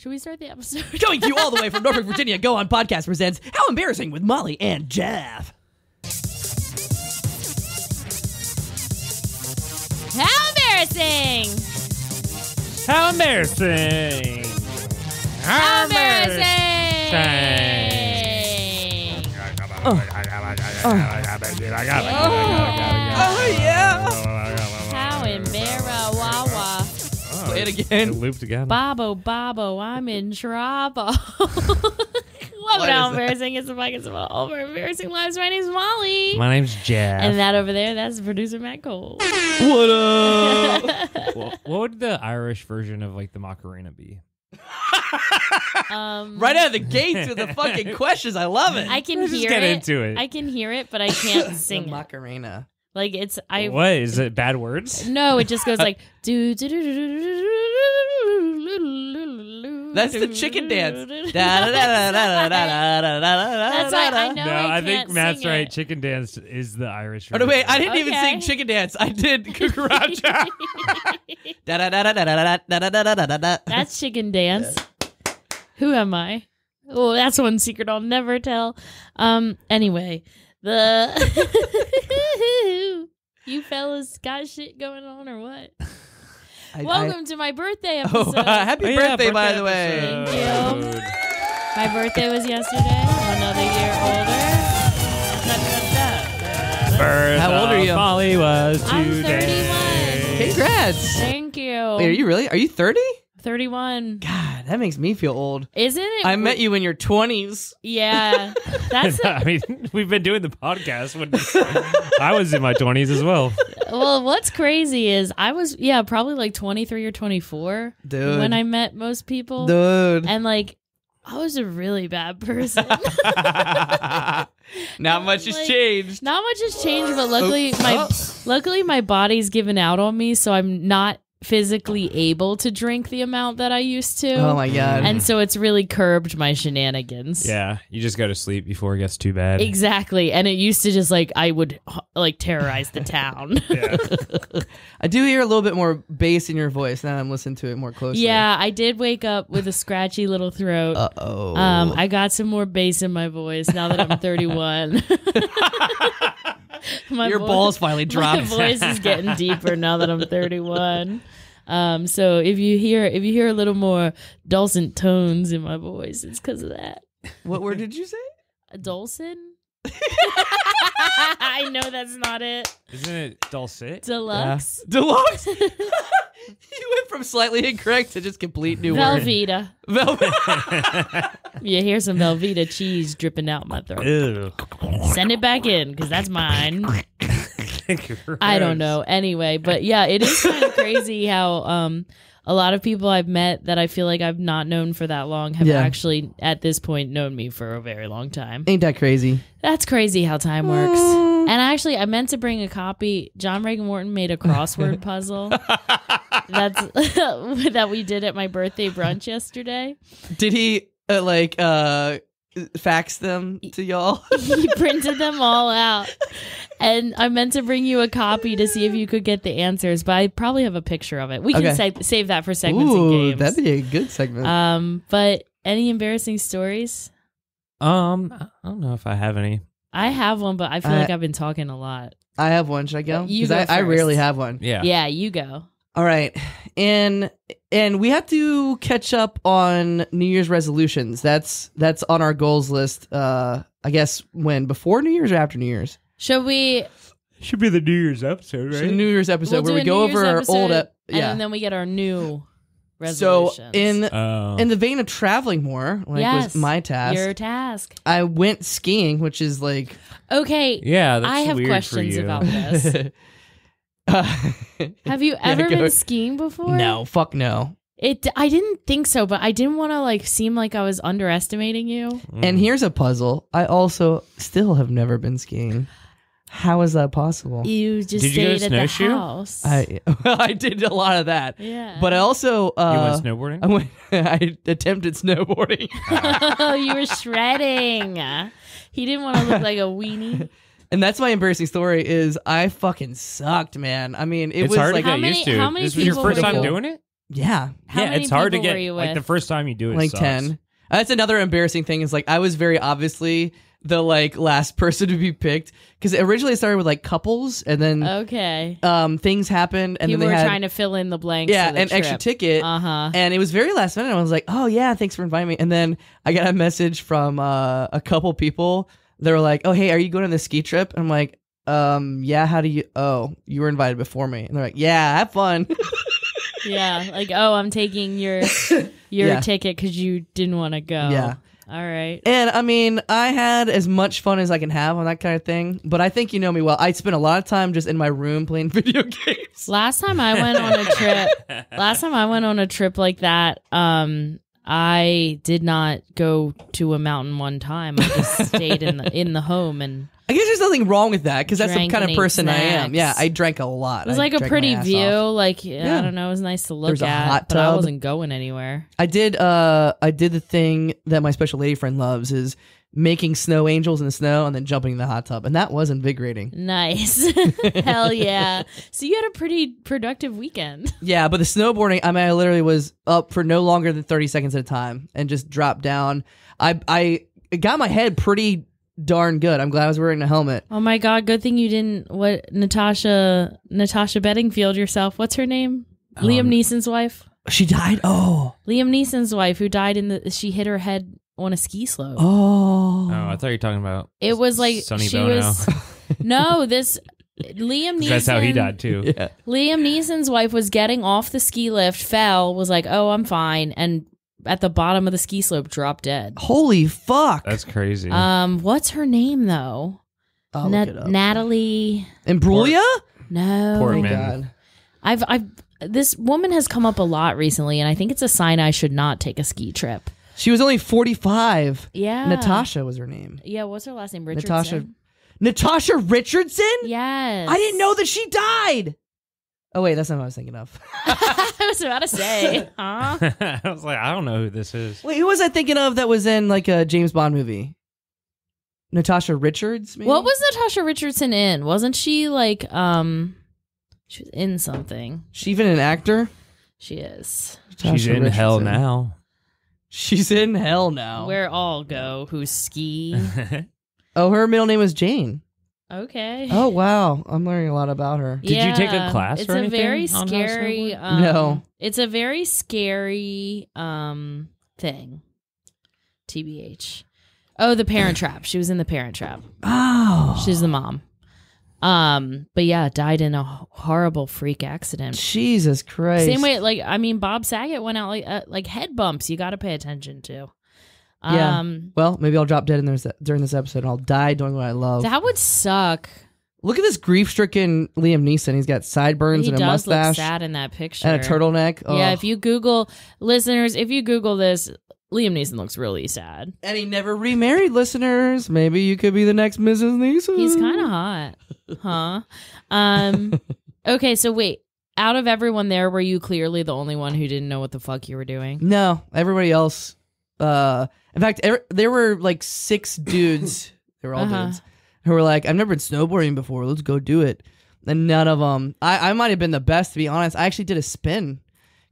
Should we start the episode? Coming to you all the way from Norfolk, Virginia, Go On Podcast presents How Embarrassing with Molly and Jeff. How embarrassing! How embarrassing! How embarrassing! Oh, yeah. How embarrassing! Play it again. It looped again. Bobo, I'm in trouble. Welcome to How Embarrassing. It's the podcast about all of our embarrassing lives. My name's Molly. My name's Jeff. And that over there, that's producer Matt Cole. What up? What would the Irish version of like the Macarena be? Right out of the gates with the fucking questions. I love it. I can Let's hear just get it. into it. I can hear it, but I can't The sing it. Macarena. Like it's What is it? Bad words? No, it just goes like do do do do do do. That's the chicken dance. That's right. I know. No, I think can't Matt's sing right. it. Chicken dance is the Irish Oh, version. no, wait. I didn't even Okay. sing chicken dance. I did cucaracha. That's chicken dance. Who am I? Oh, that's one secret I'll never tell. Anyway, you fellas got shit going on or what? Welcome to my birthday episode. Happy birthday, by the way. Thank you. My birthday was yesterday. I'm another year older. How old are you? Molly was I'm today. 31. Congrats. Thank you. Wait, are you really? Are you 30? 31. God, that makes me feel old. Isn't it? I met you in your 20s. Yeah. That's I mean, we've been doing the podcast when I was in my 20s as well. Well, what's crazy is I was, probably like 23 or 24 Dude. when I met most people. Dude. And like, I was a really bad person. Not much has Like, changed. Not much has changed, but luckily Oh. luckily my body's given out on me, so I'm not physically able to drink the amount that I used to. Oh my God. And so it's really curbed my shenanigans. Yeah, you just go to sleep before it gets too bad. Exactly. And it used to just like, I would like terrorize the town. Yeah. I do hear a little bit more bass in your voice now I'm listening to it more closely. Yeah, I did wake up with a scratchy little throat. Uh-oh. I got some more bass in my voice now that I'm 31. Your balls finally dropped. My voice is getting deeper now that I'm 31. So if you hear a little more dulcet tones in my voice, it's because of that. What word did you say? A dulcet? I know that's not it. Isn't it dulcet? Deluxe. Yeah. Deluxe? You went from slightly incorrect to just complete new word. Velveeta. You hear some Velveeta cheese dripping out my throat. Ew. Send it back in because that's mine. I don't know. Anyway, but yeah, it is kind of crazy how a lot of people I've met that I feel like I've not known for that long have actually at this point known me for a very long time. Ain't that crazy? That's crazy how time works. And actually, I meant to bring a copy. John Reagan Morton made a crossword puzzle that we did at my birthday brunch yesterday. Did he fax them to y'all? He printed them all out. And I meant to bring you a copy to see if you could get the answers, but I probably have a picture of it. We can save that for segments and games. That'd be a good segment. But any embarrassing stories? I don't know if I have any. I have one, but I feel like I've been talking a lot. I have one. Should I go? You Because go I rarely first. have one. Yeah. Yeah, you go. All right. And we have to catch up on New Year's resolutions. That's on our goals list. I guess before New Year's or after New Year's? Should we? Should be the New Year's episode, right? Should New Year's episode We'll where do we a go New over Year's our old episode, yeah. and then we get our new So resolutions. in the vein of traveling more, was my task. Your task. I went skiing, which is like Okay. Yeah, that's I have weird questions for you. about this. Have you ever been skiing before? No, fuck no. I didn't think so, but I didn't want to seem like I was underestimating you. And here's a puzzle. I also still have never been skiing. How is that possible? You just Did you go stayed to at the snowshoe? house. I did a lot of that. Yeah. But I also You went snowboarding? I attempted snowboarding. Oh, you were shredding. He didn't want to look like a weenie. And that's my embarrassing story is I fucking sucked, man. I mean, it It's was hard like to How get many- used to. how many This was your people first were time you- doing it? Yeah, How yeah, many it's hard to people were get you like with? the first time you do it. like sucks. 10. That's another embarrassing thing is like I was very obviously the like last person to be picked because originally it started with like couples and then Okay. things happened and People then were they had trying to fill in the blanks. yeah of the an extra trip. ticket Uh-huh. and it was very last minute. I was like, oh yeah, thanks for inviting me. And then I got a message from a couple people. They were like, oh hey, are you going on this ski trip? And I'm like, yeah. How do you? Oh, you were invited before me. And they're like, yeah, have fun. Yeah, like, oh, I'm taking your Yeah. ticket because you didn't want to go. Yeah. All right. And I mean, I had as much fun as I can have on that kind of thing. But I think you know me well. I spent a lot of time just in my room playing video games. Last time I went on a trip like that, I did not go to a mountain one time. I just stayed in the home, and I guess there's nothing wrong with that because that's the Drank kind and of ate person I am. snacks. Yeah, I drank a lot. it was I like a drank pretty my ass view. off. Like, Yeah. I don't know, it was nice to look There's a at, hot but I tub. wasn't going anywhere. I did the thing that my special lady friend loves is making snow angels in the snow and then jumping in the hot tub, and that was invigorating. Nice. Hell yeah. So you had a pretty productive weekend. Yeah, but the snowboarding, I mean, I literally was up for no longer than 30 seconds at a time and just dropped down. I got my head pretty darn good. I'm glad I was wearing a helmet. Oh my God, good thing you didn't Natasha Bedingfield yourself. What's her name? Liam Neeson's wife. She died? Oh. Liam Neeson's wife who died she hit her head on a ski slope. Oh. Oh, I thought you were talking about. It was like Sonny she Bono. was no, this Liam Neeson. That's how he died too. Yeah. Liam Neeson's wife was getting off the ski lift, fell, was like, "Oh, I'm fine," and at the bottom of the ski slope dropped dead. Holy fuck. That's crazy. What's her name though? I'll look it up. Natalie. Imbruglia? No. Portman. I've this woman has come up a lot recently, and I think it's a sign I should not take a ski trip. She was only 45. Yeah. Natasha was her name. Yeah, what's her last name? Richardson? Natasha Richardson? Yes. I didn't know that she died. Oh, wait, that's not what I was thinking of. I was about to say, huh? I was like, I don't know who this is. Wait, who was I thinking of that was in like a James Bond movie? Natasha Richards, maybe? What was Natasha Richardson in? Wasn't she like, she was in something. She even an actor? She is. Natasha She's in hell Richardson. now. She's in hell now. Where all go who ski. Oh, her middle name was Jane. Okay. Oh, wow. I'm learning a lot about her. Did you take a class it's or a anything very on how to scary snowboard? No. It's a very scary thing. TBH. Oh, the Parent Trap. She was in the Parent Trap. Oh. She's the mom. But yeah, died in a horrible freak accident. Jesus Christ. Same way, like, I mean, Bob Saget went out like head bumps. You got to pay attention to. Yeah. Well, maybe I'll drop dead in during this episode and I'll die doing what I love. That would suck. Look at this grief-stricken Liam Neeson. He's got sideburns He and a does look mustache sad in that picture. and a turtleneck. Yeah, Oh. if you Google, listeners, if you Google this, Liam Neeson looks really sad. And he never remarried, listeners. Maybe you could be the next Mrs. Neeson. He's kind of hot, huh? Okay, so wait. Out of everyone there, were you clearly the only one who didn't know what the fuck you were doing? No, everybody else. In fact, there were like 6 dudes. They were all dudes who were like, "I've never been snowboarding before. Let's go do it." And none of them. I might have been the best, to be honest. I actually did a spin.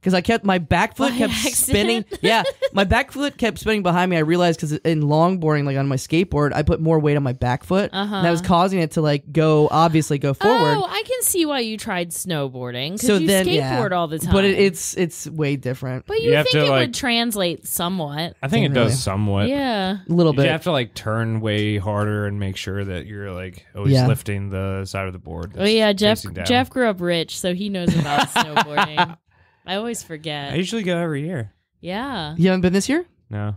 Because I kept my back foot By kept accident? spinning. Yeah, my back foot kept spinning behind me. I realized because in longboarding, like on my skateboard, I put more weight on my back foot, and that was causing it to like obviously go forward. Oh, I can see why you tried snowboarding because So you then, skateboard yeah. all the time. But it's way different. But You you have think to, it like- would translate somewhat? I think it Really? does somewhat. Yeah. A little You bit. have to like turn way harder and make sure that you're like always Yeah. lifting the side of the board. Oh yeah, that's facing down. Jeff grew up rich, so he knows about snowboarding. I always forget. I usually go every year. Yeah. You haven't been this year? No,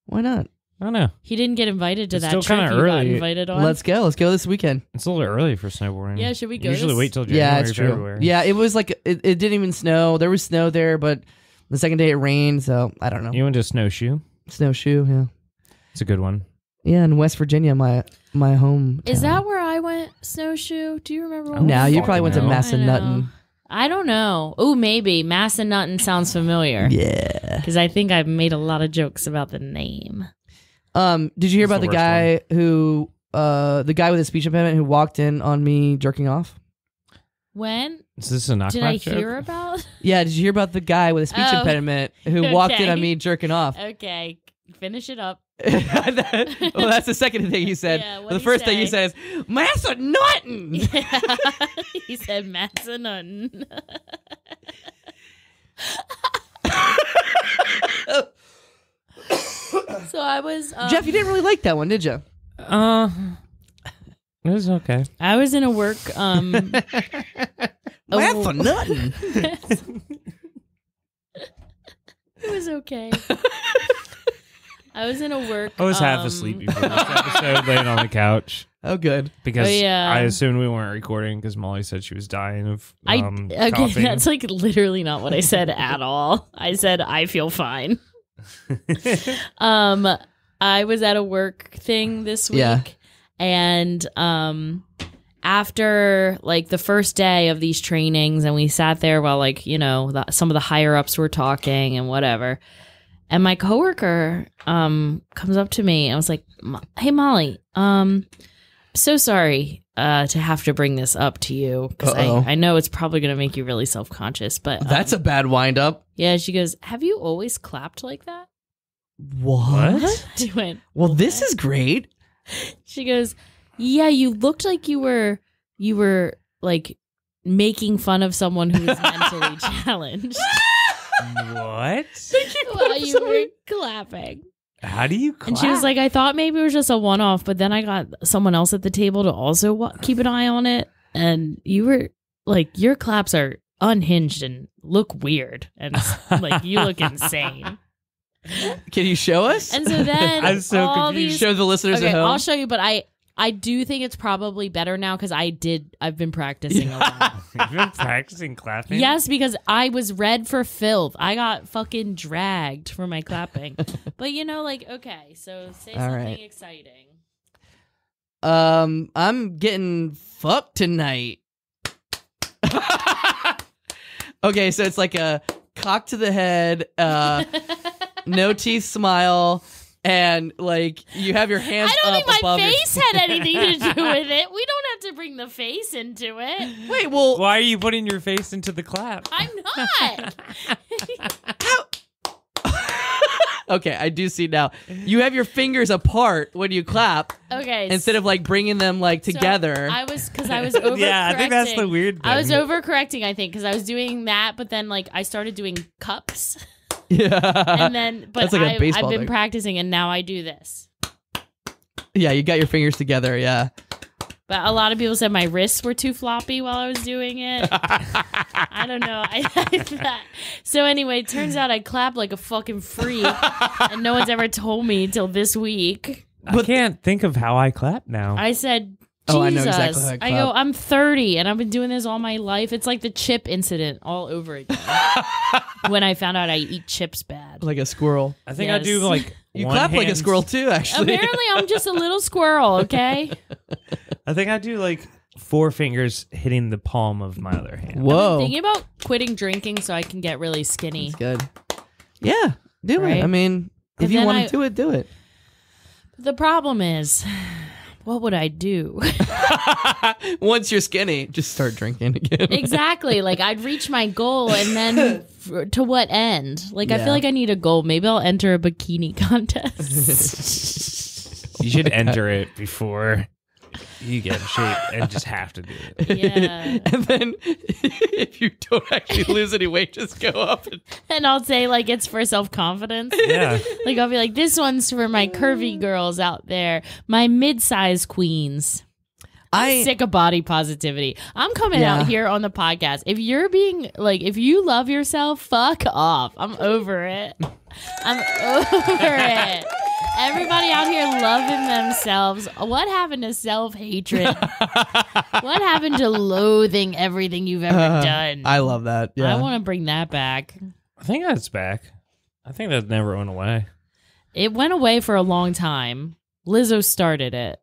Why not? I don't know. He didn't get invited to It's that still trip kinda you got early. invited on. Let's go. Let's go this weekend. It's a little early for snowboarding. Yeah, should we go Usually this- wait till January. Yeah, it's true. February. Yeah, it was like it didn't even snow. There was snow there, but the second day it rained. So I don't know. You went to snowshoe. Snowshoe. Yeah. It's a good one. Yeah, in West Virginia, my home. Is that where I went snowshoe? Do you remember? What No, we you did? probably went to No. Massanutten. I don't know. Oh, maybe Massanutten sounds familiar. Yeah. Because I think I've made a lot of jokes about the name. Did you hear That's about the the guy who, the guy with a speech impediment who walked in on me jerking off? When Is this a knock did knock I joke? hear about? Yeah, did you hear about the guy with a speech Oh, impediment who walked in okay. on me jerking off? Okay, finish it up. Well, that's the second thing he said. Yeah, what'd the he first thing he say? said is, Massa Norton! Yeah. He said Matson. So I was Jeff, you didn't really like that one, did you? It was okay. I was in a work Massa Norton! It was okay. I was in a work. I was half asleep before this episode, laying on the couch Oh, good. because Oh, yeah. I assumed we weren't recording because Molly said she was dying of Okay, coughing. that's like literally not what I said at all. I said I feel fine. I was at a work thing this week, Yeah. and after like the first day of these trainings, and we sat there while like some of the higher ups were talking and whatever. And my coworker comes up to me and was like, "Hey Molly, so sorry to have to bring this up to you because I know it's probably going to make you really self-conscious, but That's a bad wind up. yeah." She goes, "Have you always clapped like that?" What? I went, Well, this is great. she goes, "Yeah, you looked like you were like making fun of someone who was mentally challenged What? while you were clapping." How do you clap? And she was like, "I thought maybe it was just a one-off, but then I got someone else at the table to also keep an eye on it, and you were like, your claps are unhinged and look weird, and like you look insane." Can you show us? And so then I'm so all confused. these. Show the listeners Okay, at home. I'll show you, but I do think it's probably better now because I've been practicing a lot. You've been practicing clapping? Yes, because I was red for filth. I got fucking dragged for my clapping. But okay, so say All something right. exciting. I'm getting fucked tonight. Okay, so it's like a cock to the head, no teeth smile, and like you have your hands I don't up think my above your- face had anything to do with it. We don't have to bring the face into it. Wait, well, Why are you putting your face into the clap? I'm not. okay, I do see now. You have your fingers apart when you clap Okay. instead of like bringing them like so together. I was overcorrecting. Yeah, I think that's the weird thing. I was overcorrecting, I think, because I was doing that, but then like I started doing cups, Yeah, and then but That's like a I've baseball been thing. practicing, and now I do this. yeah, you got your fingers together. Yeah. But a lot of people said my wrists were too floppy while I was doing it. I don't know. So anyway, it turns out I clap like a fucking freak, and no one's ever told me till this week. I can't think of how I clap now. I said, Oh, I Jesus. know exactly how I I go, clap. I'm 30 and I've been doing this all my life. It's like the chip incident all over again. When I found out I eat chips bad. Like a squirrel. I think Yes. I do like You one clap like a hand- squirrel too, actually. Apparently, I'm just a little squirrel, okay? I think I do like 4 fingers hitting the palm of my other hand. Whoa. I'm thinking about quitting drinking so I can get really skinny. That's good. Yeah, do Right? it. I mean, if And you then want to do it, do it. The problem is, what would I do? Once you're skinny, just start drinking again. Exactly. Like, I'd reach my goal, and then to what end? Like, I Yeah. feel like I need a goal. Maybe I'll enter a bikini contest. You should enter it before you get in shape and just have to do it. Yeah. And then if you don't actually lose any weight, just go up. And I'll say, like, it's for self-confidence. Yeah. Like, I'll be like, this one's for my curvy girls out there, my mid-size queens. I'm sick of body positivity. I'm coming Yeah. out here on the podcast. If you're being like, if you love yourself, fuck off. I'm over it. I'm over it. Everybody out here loving themselves. What happened to self-hatred? What happened to loathing everything you've ever done? I love that. Yeah. I want to bring that back. I think that's back. I think that never went away. It went away for a long time. Lizzo started it.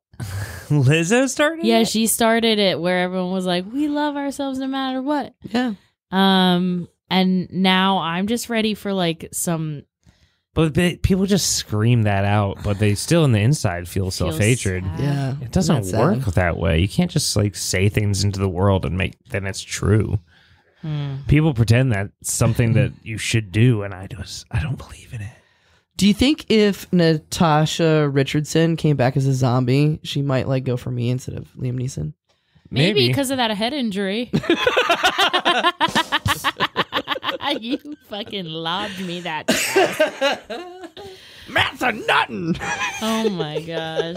Lizzo started Yeah, it? she started it where everyone was like, we love ourselves no matter what. yeah. And now I'm just ready for like some But people just scream that out, but they still in the inside feel self-hatred. sad. Yeah. It doesn't That's work sad. that way. You can't just like say things into the world and make then it's true. People pretend that's something that you should do, and I don't believe in it. Do you think if Natasha Richardson came back as a zombie, she might like go for me instead of Liam Neeson? Maybe because of that head injury. You fucking lobbed me that. Matt's a nuttin'. Oh my gosh.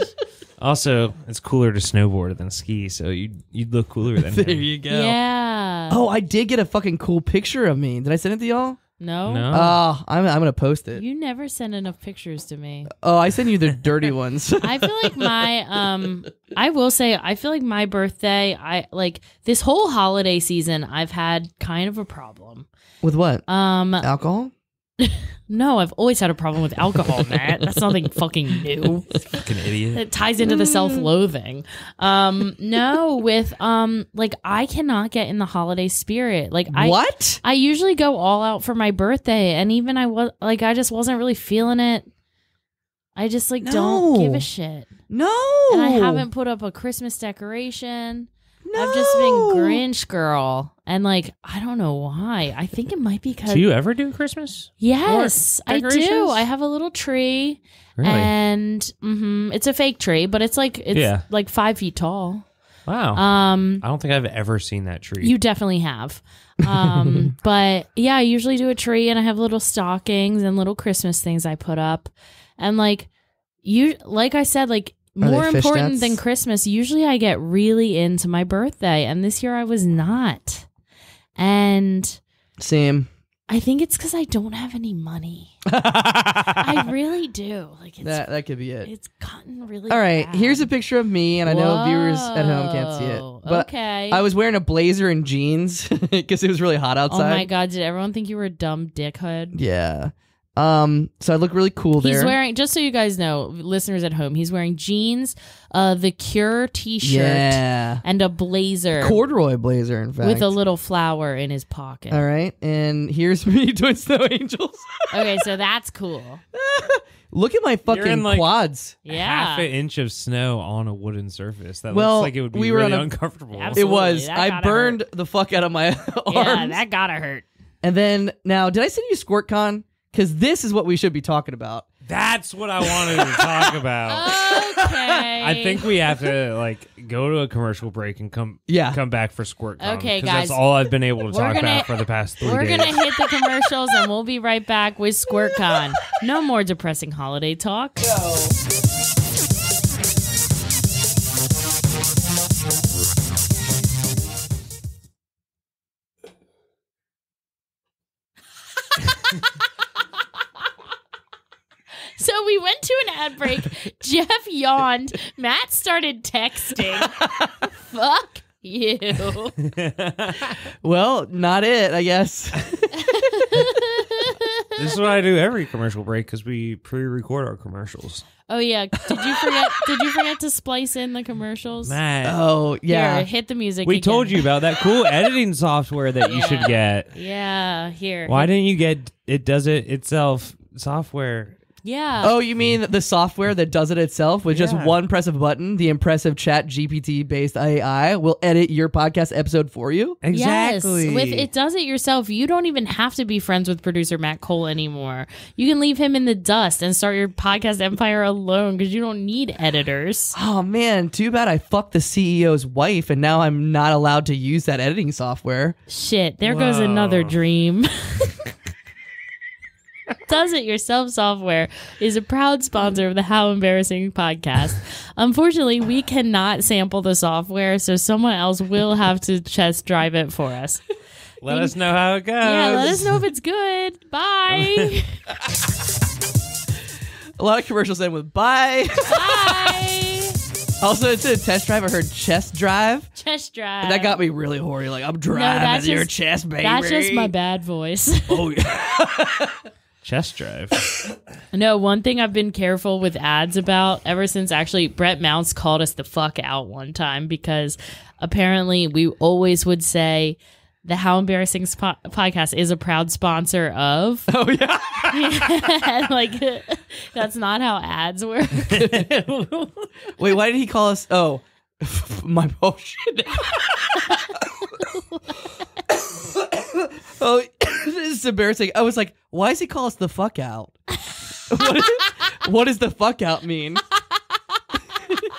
Also, it's cooler to snowboard than ski, so you'd look cooler than There him. you go. Yeah. Oh, I did get a fucking cool picture of me. Did I send it to y'all? No. Oh, I'm gonna post it. You never send enough pictures to me. Oh, I send you the dirty ones. I feel like I will say I feel like my birthday, I like this whole holiday season I've had kind of a problem. With what? Alcohol? No, I've always had a problem with alcohol, Matt. That's nothing fucking new. Fucking idiot. It ties into the self-loathing. No, with like I cannot get in the holiday spirit. Like What? I usually go all out for my birthday, and even I just wasn't really feeling it. I just like don't give a shit. No. And I haven't put up a Christmas decoration. No. I've just been Grinch girl. And like, I don't know why. I think it might be because. Do you ever do Christmas? Yes, Or I do. decorations? I have a little tree. Really? And it's a fake tree, but it's like 5 feet tall. Wow. I don't think I've ever seen that tree. You definitely have. But yeah, I usually do a tree and I have little stockings and little Christmas things I put up. And like I said, like more they important fishnets? than Christmas, usually I get really into my birthday. And this year I was not. And Same. I think it's because I don't have any money. I really do. Like That could be it. it's gotten really All right, bad. here's a picture of me, and I know viewers at home can't see it. Whoa, But okay. I was wearing a blazer and jeans because it was really hot Oh outside. my god, did everyone think you were a dumb dickhead? Yeah. So I look really cool there. He's wearing, just so you guys know, listeners at home, he's wearing jeans, the Cure t-shirt, Yeah. and a blazer Corduroy blazer, in fact. with a little flower in his pocket. All right, and here's me doing snow angels. Okay, so that's cool. Look at my fucking in, like, quads. Yeah. Half an inch of snow on a wooden surface. That Well, looks like it would be we were really on a- uncomfortable. Absolutely. It was. that I gotta burned the fuck out of my arms. Yeah, that gotta hurt. And then, now, did I send you SquirtCon? Because this is what we should be talking about. That's what I wanted to talk about. Okay. I think we have to like go to a commercial break and come back for SquirtCon. Okay, 'cause guys. That's all I've been able to We're talk gonna- about for the past 3 We're days. gonna hit the commercials and we'll be right back with SquirtCon. No more depressing holiday talk. So we went to an ad break. Jeff yawned. Matt started texting. Fuck you. Well, not it, I guess. This is what I do every commercial break because we pre-record our commercials. Oh yeah. Did you forget to splice in the commercials? Matt, Oh, yeah. Here, hit the music. we again. told you about that cool editing software that you should get. Yeah, here. Why didn't you get it does it itself software? Yeah. Oh, you mean the software that does it itself with just Yeah. one press of a button? The impressive Chat GPT based AI will edit your podcast episode for you? Exactly. Yes, with it does it yourself. You don't even have to be friends with producer Matt Cole anymore. You can leave him in the dust and start your podcast empire alone because you don't need editors. Oh, man. Too bad I fucked the CEO's wife and now I'm not allowed to use that editing software. Shit, there goes another dream. Does It Yourself software is a proud sponsor of the How Embarrassing podcast. Unfortunately, we cannot sample the software, so someone else will have to test drive it for us. Let us know how it goes. Yeah, let us know if it's good. Bye. A lot of commercials end with bye. Bye. Also, instead of test drive, I heard chest drive. Chest drive. And that got me really hoary. Like, I'm driving that's your just- chest, baby. That's just my bad voice. Oh, yeah. Chest drive. No, one thing I've been careful with ads about ever since actually Brett Mounts called us the fuck out one time because apparently we always would say the How Embarrassing podcast is a proud sponsor of. Oh yeah. And, like, that's not how ads work. Wait, why did he call us? Oh, my bullshit. Oh, this is embarrassing. I was like, why does he call us the fuck out? What does the fuck out mean?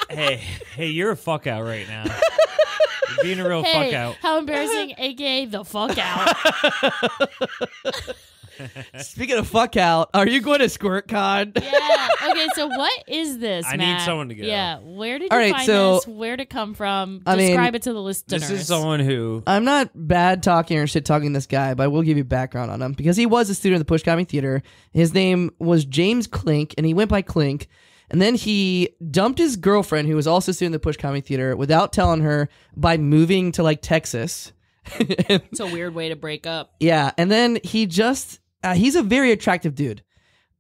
Hey, you're a fuck out right now. You're being a real fuck out. How embarrassing, aka the fuck out. Speaking of fuck out, are you going to Squirt Con? Yeah. Okay, so what is this, I Matt? need someone to go. Yeah. Where did All you right, find so- this? Where did it come from? I mean, Describe it to the listeners. This is someone who I'm not bad talking or shit talking this guy, but I will give you background on him because he was a student of the Push Comedy Theater. His name was James Klink, and he went by Klink. And then he dumped his girlfriend, who was also a student of the Push Comedy Theater, without telling her by moving to like Texas. It's a weird way to break up. Yeah, and then he just he's a very attractive dude.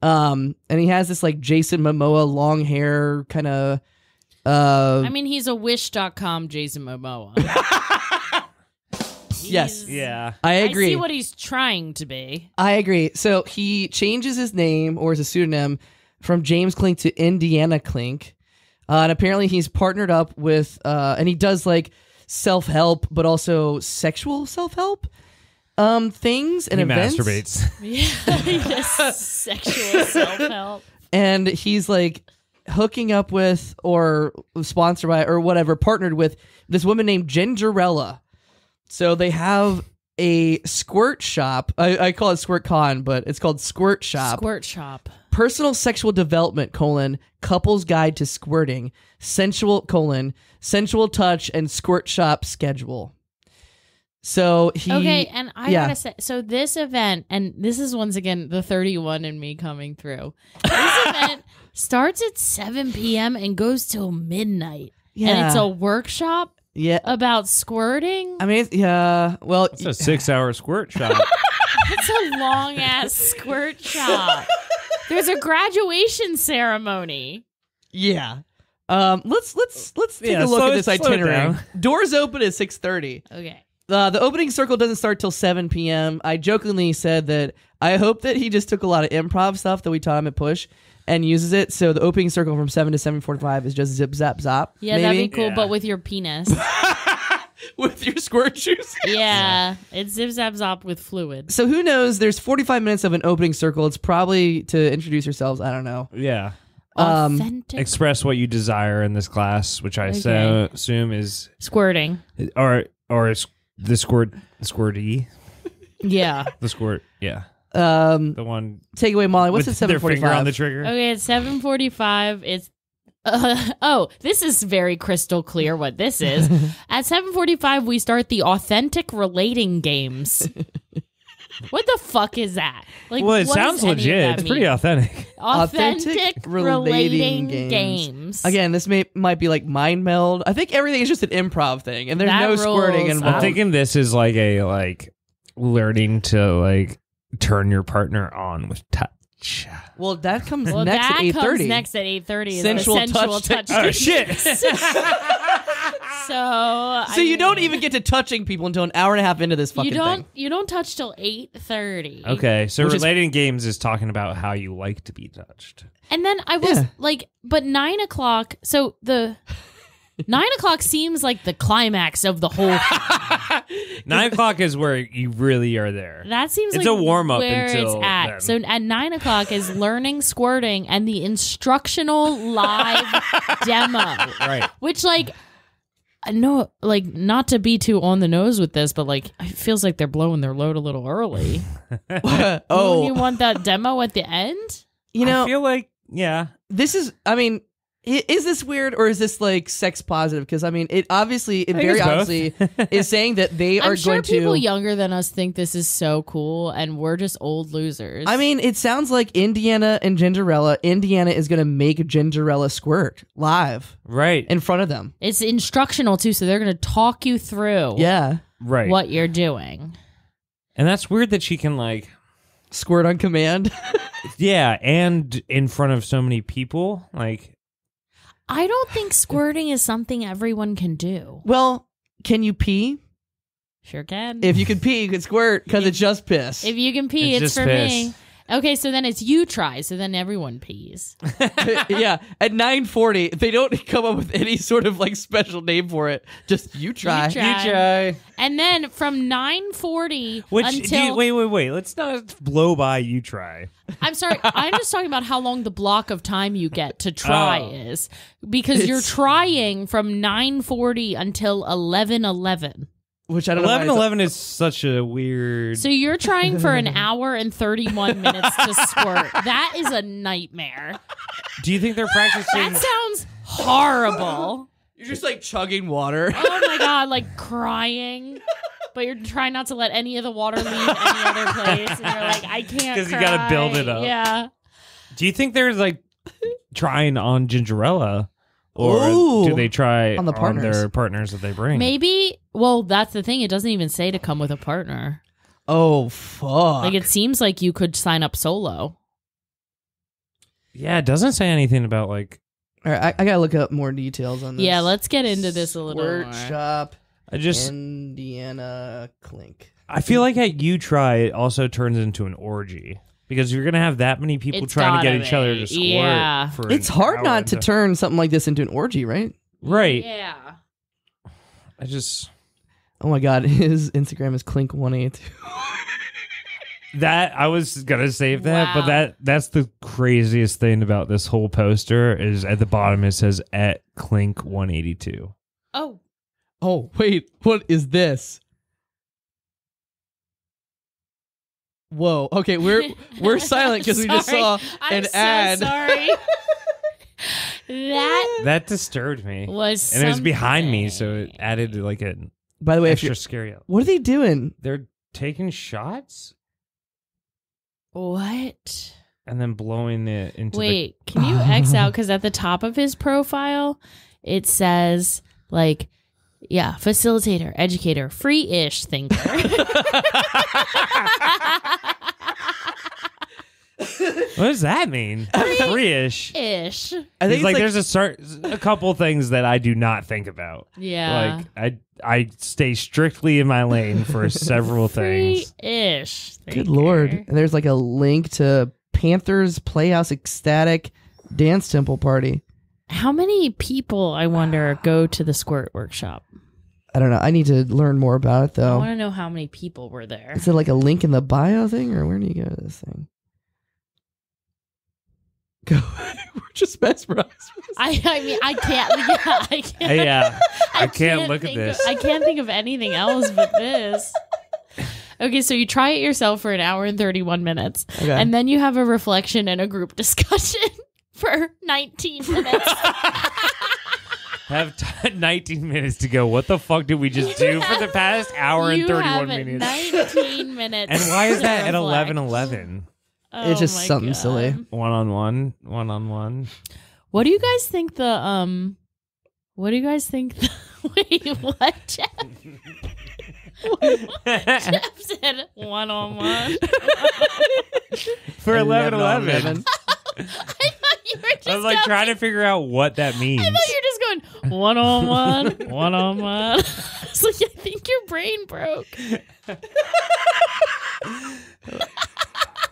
And he has this like Jason Momoa long hair kind of I mean, he's a Wish.com Jason Momoa. Yes. yeah. I agree. I see what he's trying to be. I agree. So he changes his name or as a pseudonym from James Klink to Indiana Klink. And apparently he's partnered up with and he does like self-help but also sexual self-help things and He events. masturbates. Yeah, he does sexual self-help. And he's like hooking up with or sponsored by or whatever, partnered with this woman named Gingerella. So they have a squirt shop. I call it Squirt Con, but it's called Squirt Shop. Squirt shop. Personal sexual development, couple's guide to squirting, sensual touch, and squirt shop schedule. So he... Okay, and I gotta say, so this event, and this is once again the 31 in me coming through. This event starts at 7 p.m. and goes till midnight. Yeah. And it's a workshop Yeah. about squirting. I mean, yeah, well... It's a 6-hour squirt shot. It's a long ass squirt shop. There's a graduation ceremony. Yeah. Let's take Yeah, a look slow at it- this slow it itinerary. down. Doors open at 6:30. Okay. The opening circle doesn't start till 7 p.m. I jokingly said that I hope that he just took a lot of improv stuff that we taught him at Push and uses it. So the opening circle from 7 to 7:45 is just zip, zap, zop. Yeah, maybe. that'd be cool, Yeah. but with your penis. With your squirt shoes. Yeah. It's zip zap zop with fluid. So who knows? There's 45 minutes of an opening circle. It's probably to introduce yourselves. I don't know. Yeah. Authentic Express what you desire in this class, which I Okay. assume is squirting. or is the squirty, Yeah. the squirt. Yeah, The the one take away, Molly. What's with at their finger on the 7:45? trigger. Okay, it's 7:45. It's this is very crystal clear what this is. At 7:45, we start the authentic relating games. What the fuck is that? Like, Well, it what sounds does any of legit. that It's mean? pretty authentic. Authentic relating games. Again, this might be like mind meld. I think everything is just an improv thing, and there's That no squirting rules. involved. I'm thinking this is like learning to turn your partner on with touch. Well, that comes Well, next that at 8:30. comes next at 8:30. Sensual is the sensual touch touch. Oh shit! So you don't even get to touching people until an hour and a half into this fucking thing. You don't touch till 8:30. Okay, so Which is- relating games is talking about how you like to be touched. And then I was Yeah. like, but 9:00. So the 9:00 seems like the climax of the whole. 9 o'clock is where you really are there. That seems It's like a warm-up where until it's at. then. So at 9:00 is learning squirting and the instructional live demo, Right. which like. No, like not to be too on the nose with this, but like it feels like they're blowing their load a little early. Oh, Wouldn't you want that demo at the end? you know, I feel like, yeah. this is. I mean, is this weird or is this like sex positive? Because I mean, it think very it's both. obviously is saying that they are I'm sure going people to. younger than us think this is so cool, and we're just old losers. I mean, it sounds like Indiana and Gingerella. Indiana is going to make Gingerella squirt live Right. in front of them. it's instructional too, so they're going to talk you through Yeah, Right. what you're doing. And that's weird that she can squirt on command. yeah, and in front of so many people. I don't think squirting is something everyone can do. Well, can you pee? Sure can. If you can pee, you can squirt because it's just piss. If you can pee, it's just for piss. me. Okay, so then it's you try. So then everyone pees. Yeah, at 9:40, they don't come up with any sort of like special name for it. Just you try. You try. And then from 9:40 until wait. Let's not blow by you try. I'm sorry. I'm just talking about how long the block of time you get to try is, because you're trying from 9:40 until 11:11. Which I don't know. 11:11 is such a weird. So you're trying for an hour and 31 minutes to squirt. That is a nightmare. Do you think they're practicing? That sounds horrible. You're just like chugging water. Oh my God, like crying. But you're trying not to let any of the water leave any other place. And you're like, I can't. Because you gotta build it up. Yeah. Do you think they're like trying on Gingerella? Or Ooh, do they try on their partners that they bring? Maybe. Well, that's the thing. It doesn't even say to come with a partner. Oh, fuck. Like, it seems like you could sign up solo. Yeah, it doesn't say anything about like. All right, I gotta look up more details on this. Yeah, let's get into this a little Squirt more. shop, I just. Indiana Clink. I feel like at You Try, it also turns into an orgy. Because you're going to have that many people It's trying to get gotta each other be. to squirt. Yeah. For It's an hard hour not to into- turn something like this into an orgy, right? Right. Yeah. I just. Oh my God, his Instagram is Clink182. That I was gonna save that, Wow. but that's the craziest thing about this whole poster is at the bottom it says at Clink 182. Oh. Oh wait, what is this? Whoa. Okay, we're silent because we just saw I'm an so ad. Sorry. That That disturbed me, was and it was behind me, so something. it added like an By the way, if extra you're, scary. what are they doing? They're taking shots What? and then blowing it into. Wait, can you X out? Because at the top of his profile, it says, like, yeah, facilitator, educator, free-ish thinker. What does that mean? Free-ish. Ish. I think It's like, it's there's a couple things that I do not think about. Yeah. Like I stay strictly in my lane for several things. Free-ish. good lord. And there's like a link to Panthers Playhouse Ecstatic Dance Temple Party. How many people, I wonder, go to the Squirt workshop? I don't know. I need to learn more about it I though. want to know how many people were there. Is it like a link in the bio thing, or where do you go to this thing? Go. We're just mesmerized. I mean, I can't. Yeah, I can't. Yeah, I can't look at think this. I can't think of anything else but this. Okay, so you try it yourself for an hour and 31 minutes. Okay. And then you have a reflection and a group discussion for 19 minutes. Have 19 minutes to go. What the fuck did we just do for the past hour and You 31 have minutes? 19 minutes. And why is to that at reflect. 11:11? It's just Oh my something God. silly. One-on-one. What do you guys think what do you guys think wait, what, Jeff? Jeff said one-on-one. For 11:11. I thought you were just I was like trying to figure out what that means. I thought you were just going one-on-one, one-on-one. It's like, I think your brain broke.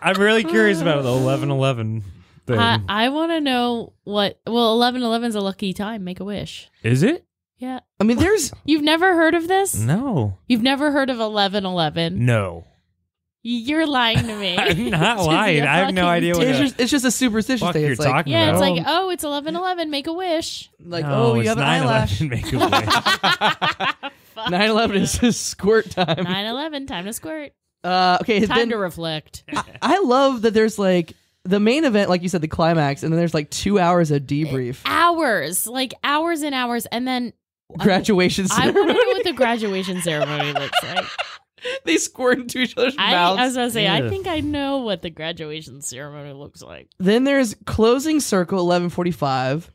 I'm really curious about the 11:11 thing. I want to know what. Well, 11:11 is a lucky time. Make a wish. Is it? Yeah. I mean, there's You've never heard of this? No. You've never heard of 11:11? No. You're lying to me. I'm not lying. I have no fucking idea what it's just a superstitious fuck thing. you're It's like, talking Yeah, it's about. like, oh, it's 11:11. Make a wish. like No, oh, you it's have an eyelash. 9/11. Make a wish. 9/11 is his squirt time. 9/11. Time to squirt. Okay, Time then to reflect. I love that there's like the main event, like you said, the climax, and then there's like 2 hours of debrief. Hours, like hours and hours, and then Graduation I want ceremony. to know what the graduation ceremony looks like. They squirt into each other's mouths. I was gonna say, I Yeah. think I know what the graduation ceremony looks like. Then there's closing circle 11:45.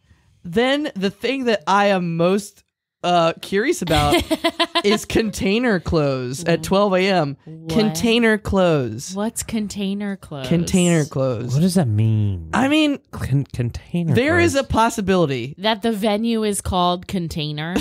Then the thing that I am most curious about is container close at 12 a.m. What? Container close. What's container close? Container close. What does that mean? I mean, Container. there is a close. possibility. That the venue is called Container.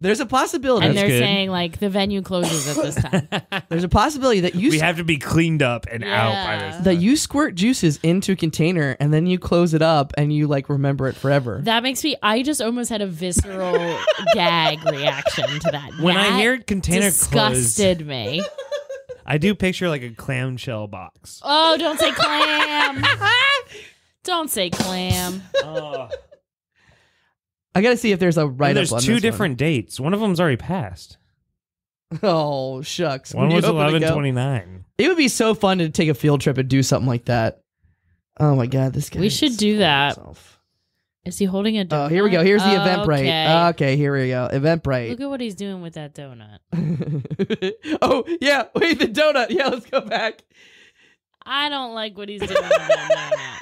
There's a possibility. And they're good. saying like the venue closes at this time. There's a possibility that We have to be cleaned up and out by Yeah. this. that you squirt juices into a container and then you close it up and you like remember it forever. That makes me. I just almost had a visceral gag reaction to that. When I That hear container disgusted me. I do picture like a clamshell box. Oh, don't say clam. Don't say clam. Oh. I gotta see if there's a write up. There's on two this different dates. One of them's already passed. one. Oh shucks. One When you was open the go- 11/29. It would be so fun to take a field trip and do something like that. Oh my god, this guy. We should do that. Himself. Is he holding a donut? Oh, here we go. Here's the Okay. Eventbrite. Okay, here we go. Eventbrite. Look at what he's doing with that donut. Oh yeah, wait, the donut. Yeah, let's go back. I don't like what he's doing with that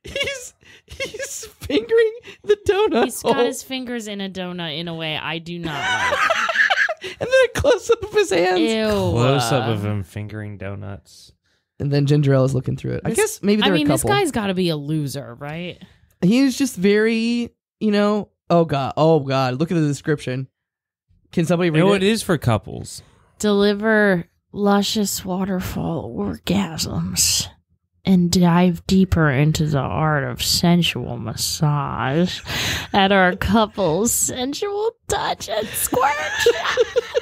He's fingering the donut. donut. He's got hole. his fingers in a donut in a way I do not like. And then a close up of his hands. Ew. Close up of him fingering donuts. And then Ginger Ale is looking through it. I This- guess maybe they're I mean, a this couple. guy's got to be a loser, right? He's just very, oh god, look at the description. Can somebody read No, it? it is for couples. Deliver luscious waterfall orgasms and dive deeper into the art of sensual massage at our couple's sensual touch and squirt.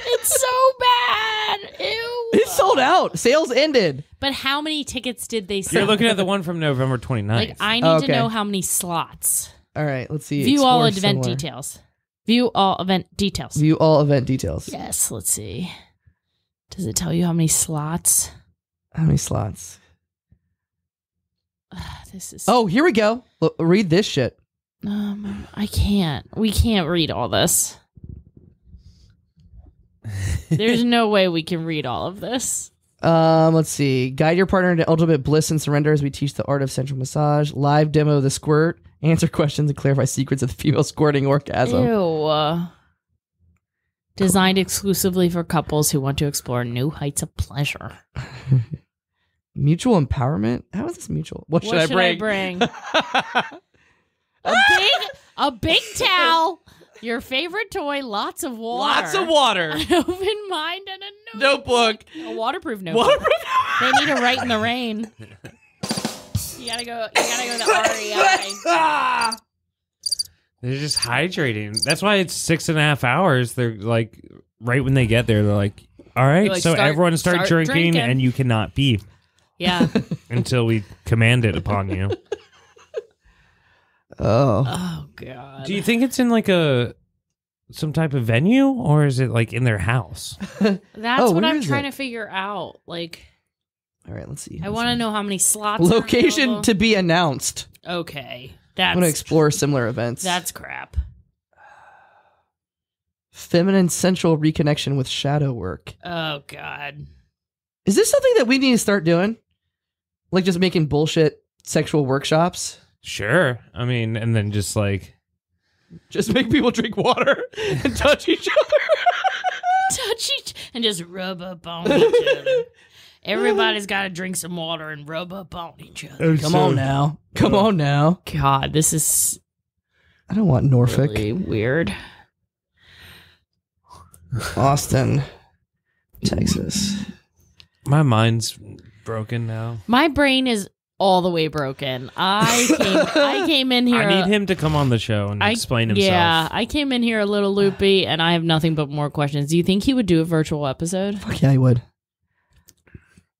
It's so bad. Ew. It's sold out. Sales ended. But how many tickets did they sell? You're looking at the one from November 29th. Like, I need Okay. to know how many slots. All right, let's see. View all Explore event similar. details. View all event details. View all event details. Yes, let's see. Does it tell you how many slots? How many slots? This is. Oh, here we go. Read this shit. I can't. We can't read all this. There's no way we can read all of this. Let's see. Guide your partner to ultimate bliss and surrender as we teach the art of sensual massage. Live demo of the squirt. Answer questions and clarify secrets of the female squirting orgasm. Ew. Designed exclusively for couples who want to explore new heights of pleasure. Mutual empowerment? How is this mutual? What should I bring? A big towel. Your favorite toy. Lots of water. Lots of water. An open mind and a Notebook. A waterproof notebook. They need to write in the rain. You gotta go the REI. They're just hydrating. That's why it's 6.5 hours. They're like, right when they get there, they're like, all right, Like, so start- everyone start drinking, and you cannot pee Yeah. until we command it upon you. Oh. Oh god. Do you think it's in like some type of venue, or is it like in their house? That's Oh, what where I'm is trying it? to figure out. Like, All right, let's see. I want to know how many slots. are Location available. to be announced. Okay, I'm going to explore similar events. that's crap. Feminine sensual reconnection with shadow work. Oh god. Is this something that we need to start doing? Like just making bullshit sexual workshops? Sure. I mean, and then just like, Just make people drink water and touch each other. Touch each and just rub up on each other. Everybody's got to drink some water and rub up on each other. Come on now. Come on now. God, this is I don't want Norfolk. really weird. Austin, Texas. my mind's broken now. My brain is all the way broken. I came in here. I need him to come on the show and explain himself. Yeah, I came in here a little loopy, and I have nothing but more questions. Do you think he would do a virtual episode? Fuck yeah, I would.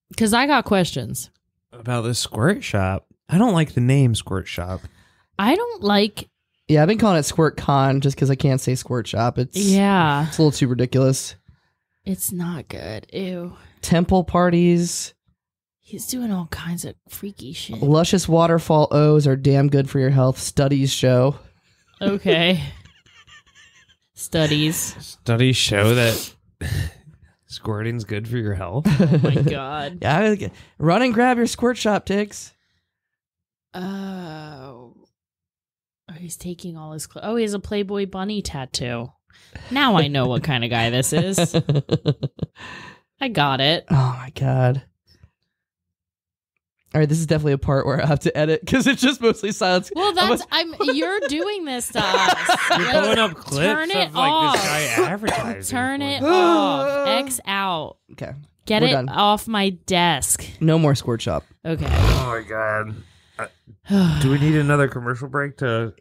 Because I got questions. About the Squirt Shop. I don't like the name Squirt Shop. I don't like. Yeah, I've been calling it Squirt Con just because I can't say Squirt Shop. It's Yeah, a little too ridiculous. it's not good. Ew. Temple parties, He's doing all kinds of freaky shit. luscious waterfall O's are damn good for your health. Studies show. Okay. Studies. Studies show that squirting's good for your health. Oh my god. Yeah, run and grab your Squirt Shop, Tiggs. Oh, he's taking all his clothes. Oh, he has a Playboy bunny tattoo. Now I know what kind of guy this is. I got it. Oh my god. All right, this is definitely a part where I have to edit because it's just mostly silence. Well, you're doing this to us. You're pulling up clips Turn it of like off. this guy advertising. Turn for it you. off. X out. Okay. Get We're it done. off my desk. No more Squirt Shop. Okay. Oh my god. Do we need another commercial break to?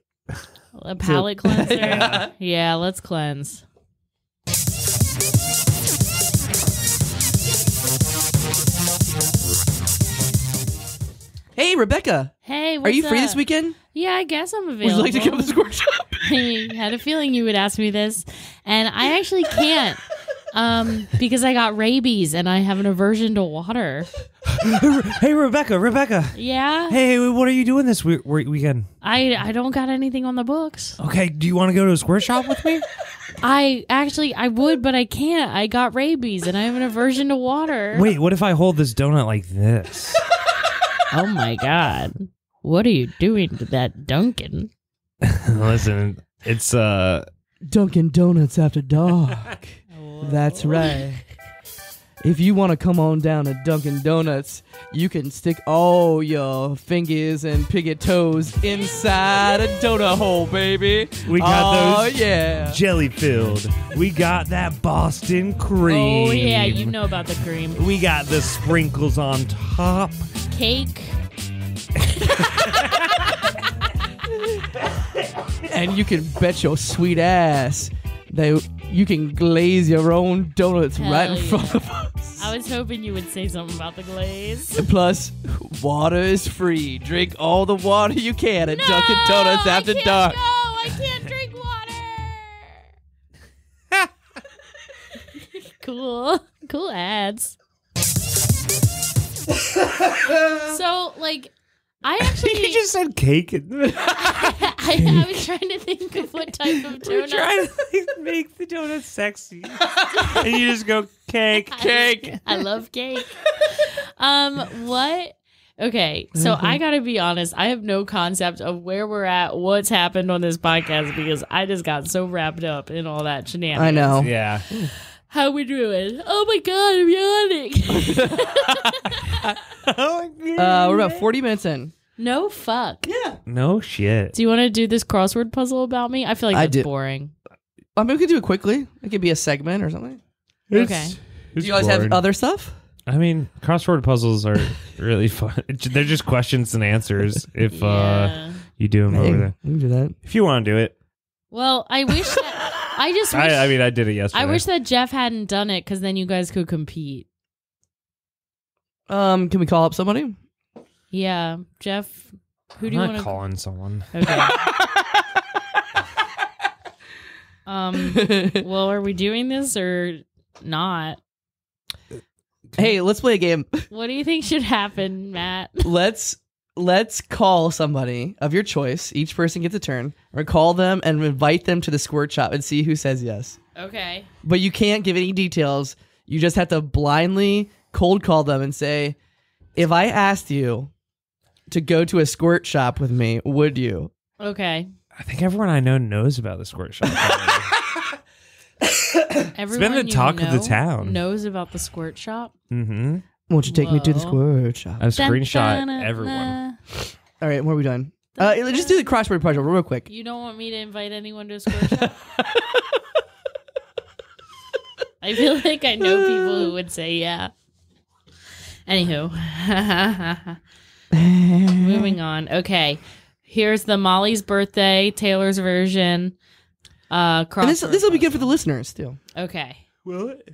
A palate cleanser? Yeah, let's cleanse. Hey, Rebecca. Hey, Are what's you free up? this weekend? Yeah, I guess I'm Would available. you like to come to the Squirt Shop? I had a feeling you would ask me this, and I actually can't because I got rabies and I have an aversion to water. Hey, Rebecca. Yeah? Hey, what are you doing this weekend? I don't got anything on the books. Okay, do you want to go to a Squirt Shop with me? I would, but I can't. I got rabies and I have an aversion to water. Wait, what if I hold this donut like this? Oh my God. What are you doing to that Dunkin'? Listen, it's Dunkin' Donuts after dark. That's right. If you want to come on down to Dunkin' Donuts, you can stick all your fingers and piggy toes inside a donut hole, baby. We got those yeah. jelly filled. We got that Boston cream. Oh yeah, you know about the cream. We got the sprinkles on top. Cake. And you can bet your sweet ass that you can glaze your own donuts Hell right in yeah. front of us. I was hoping you would say something about the glaze. And plus, water is free. Drink all the water you can at Dunkin' Donuts after dark. No, I can't drink water. Cool ads. So, like, I actually You just said cake. I was trying to think of what type of We're donut. trying to make the donut sexy. And you just go cake. I love cake. What? Okay, so I gotta be honest. I have no concept of where we're at, what's happened on this podcast because I just got so wrapped up in all that shenanigans. I know. Yeah. How we doing? Oh my God, I'm yawning. We're about 40 minutes in. No fuck. Yeah. No shit. Do you want to do this crossword puzzle about me? I feel like I that's do. boring. I mean, we could do it quickly. It could be a segment or something. Okay. Do you guys have other stuff? I mean, crossword puzzles are really fun. They're just questions and answers if Yeah. you do them Hey, over there. we can do that. If you want to do it. Well, I wish that I just wish I mean, I did it yesterday. I wish that Jeff hadn't done it because then you guys could compete. Can we call up somebody? Yeah, Jeff. Who do I'm you not want to? calling someone. Okay. Well, are we doing this or not? Hey, let's play a game. What do you think should happen, Matt? Let's call somebody of your choice. Each person gets a turn. Or call them and invite them to the Squirt Shop and see who says yes. Okay. But you can't give any details. You just have to blindly cold call them and say, if I asked you to go to a Squirt Shop with me, would you? Okay. I think everyone I know knows about the Squirt Shop. Everyone the talk of the town. knows about the Squirt Shop. Mm-hmm. Won't you take me to the Whoa. Squirt Shop? I've screenshot Dun-dun-dun-dun. everyone. All right, what are we doing? Just do the crossword puzzle real quick. You don't want me to invite anyone to a Squirt Shop? I feel like I know people who would say yeah. Anywho. Moving on. Okay. Here's the Molly's birthday, Taylor's version. And this will be good for the listeners, too. Okay. Will it?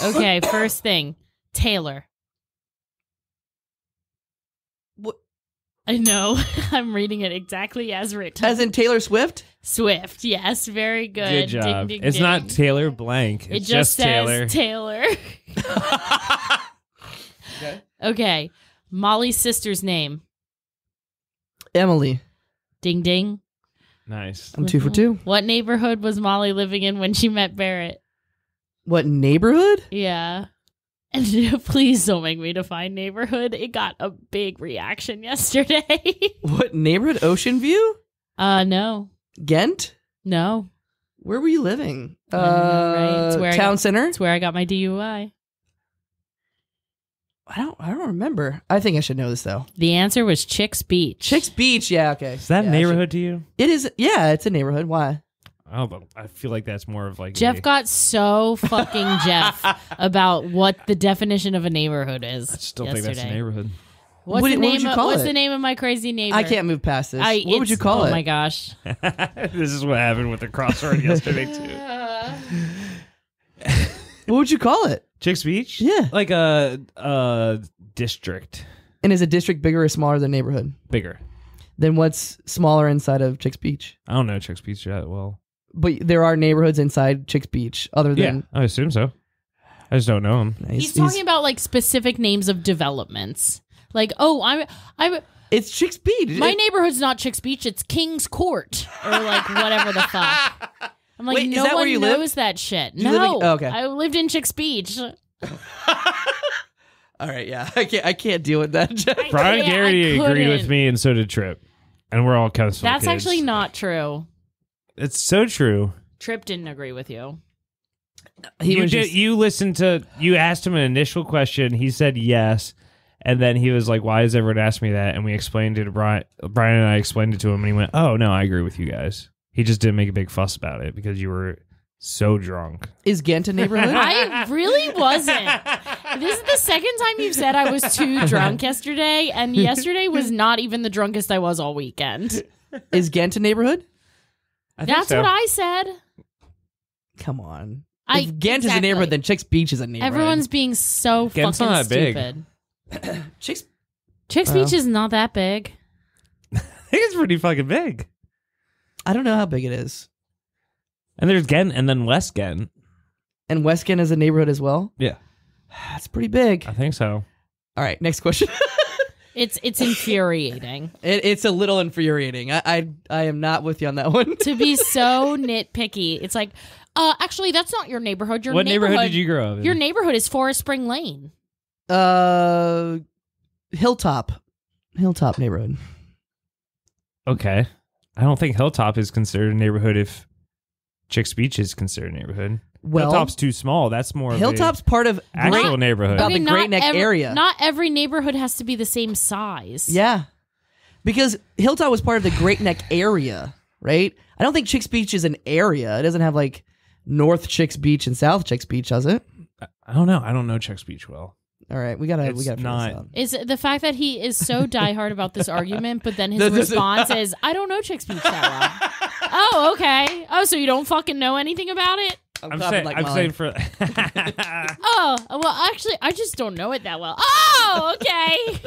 Okay, first thing. Taylor. What? I know. I'm reading it exactly as written. As in Taylor Swift? Swift. Yes, very good. Good job. Ding, ding, It's ding. not Taylor blank. It It's just says Taylor. Taylor. Okay. Molly's sister's name. Emily. Ding ding. Nice. I'm 2 for 2. What neighborhood was Molly living in when she met Barrett? What neighborhood? Yeah. And please don't make me define neighborhood. It got a big reaction yesterday. What neighborhood? Ocean View? No. Ghent? No. Where were you living? Right. It's where Town Center? It's where I got my DUI. I don't remember. I think I should know this though. The answer was Chicks Beach. Chicks Beach. Yeah. Okay. Is that a neighborhood to you? It is. Yeah, it's a neighborhood. Why? Oh, but I feel like that's more of like Jeff got so fucking Jeff about what the definition of a neighborhood is. I just don't think that's a neighborhood. What's What the would name? you call What's it? the name of my crazy neighbor? I can't move past this. What would you call it? Oh my gosh! This is what happened with the crossword yesterday too. What would you call it? Chicks Beach? Yeah. Like a district. And is a district bigger or smaller than neighborhood? Bigger. Then what's smaller inside of Chicks Beach? I don't know Chicks Beach that well. But there are neighborhoods inside Chicks Beach other than... Yeah, I assume so. I just don't know them. He's talking about like specific names of developments. Like, oh, I'm. It's Chicks Beach. My neighborhood's not Chicks Beach. It's King's Court or like whatever the fuck. I'm like, Wait, no is that one where you knows live? that shit. Do you live No, in- oh, okay. I lived in Chicks Beach. All right, yeah. I can't deal with that. Brian Yeah, Garraty I agreed with couldn't. me, and so did Tripp. And we're all kind of That's actually not true. It's so true. Tripp didn't agree with you. You asked him an initial question. He said yes. And then he was like, why does everyone ask me that? And we explained it to Brian. Brian and I explained it to him, and he went, oh, no, I agree with you guys. He just didn't make a big fuss about it because you were so drunk. Is Ghent a neighborhood? I really wasn't. This is the second time you've said I was too drunk yesterday, and yesterday was not even the drunkest I was all weekend. Is Ghent a neighborhood? I think That's so. what I said. Come on. If Ghent is a exactly. neighborhood, then Chicks Beach is a neighborhood. Everyone's being so Ghent's fucking not that big. stupid. Chicks Beach is not that big. I think it's pretty fucking big. I don't know how big it is. And there's Ghent and then West Ghent. And West Ghent is a neighborhood as well? Yeah. That's pretty big. I think so. All right, next question. It's infuriating It's a little infuriating. I am not with you on that one. to be so nitpicky. It's like, actually, that's not your neighborhood. Your What neighborhood did you grow up in? Your neighborhood is Forest Spring Lane. Hilltop neighborhood. Okay. I don't think Hilltop is considered a neighborhood if Chicks Beach is considered a neighborhood. Well, Hilltop's too small. That's more of Hilltop's part of a actual Great- neighborhood. Okay. the Great Neck area. Not every neighborhood has to be the same size. Yeah, because Hilltop was part of the Great Neck area, right? I don't think Chicks Beach is an area. It doesn't have like North Chicks Beach and South Chicks Beach, does it? I don't know. I don't know Chicks Beach well. All right, we gotta It's figure not- this out. Is it the fact that he is so diehard about this argument, but then his response is, I don't know Chicks Beach that well. Oh, okay. Oh, so you don't fucking know anything about it? I'm clapping like Molly. saying for Oh, well, actually, I just don't know it that well. Oh, okay.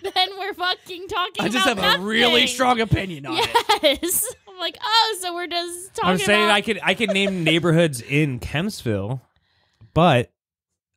Then we're fucking talking I just about have a really nothing. strong opinion on it. Yes. I'm like, oh, so we're just talking I'm saying about... I could name neighborhoods in Kempsville, but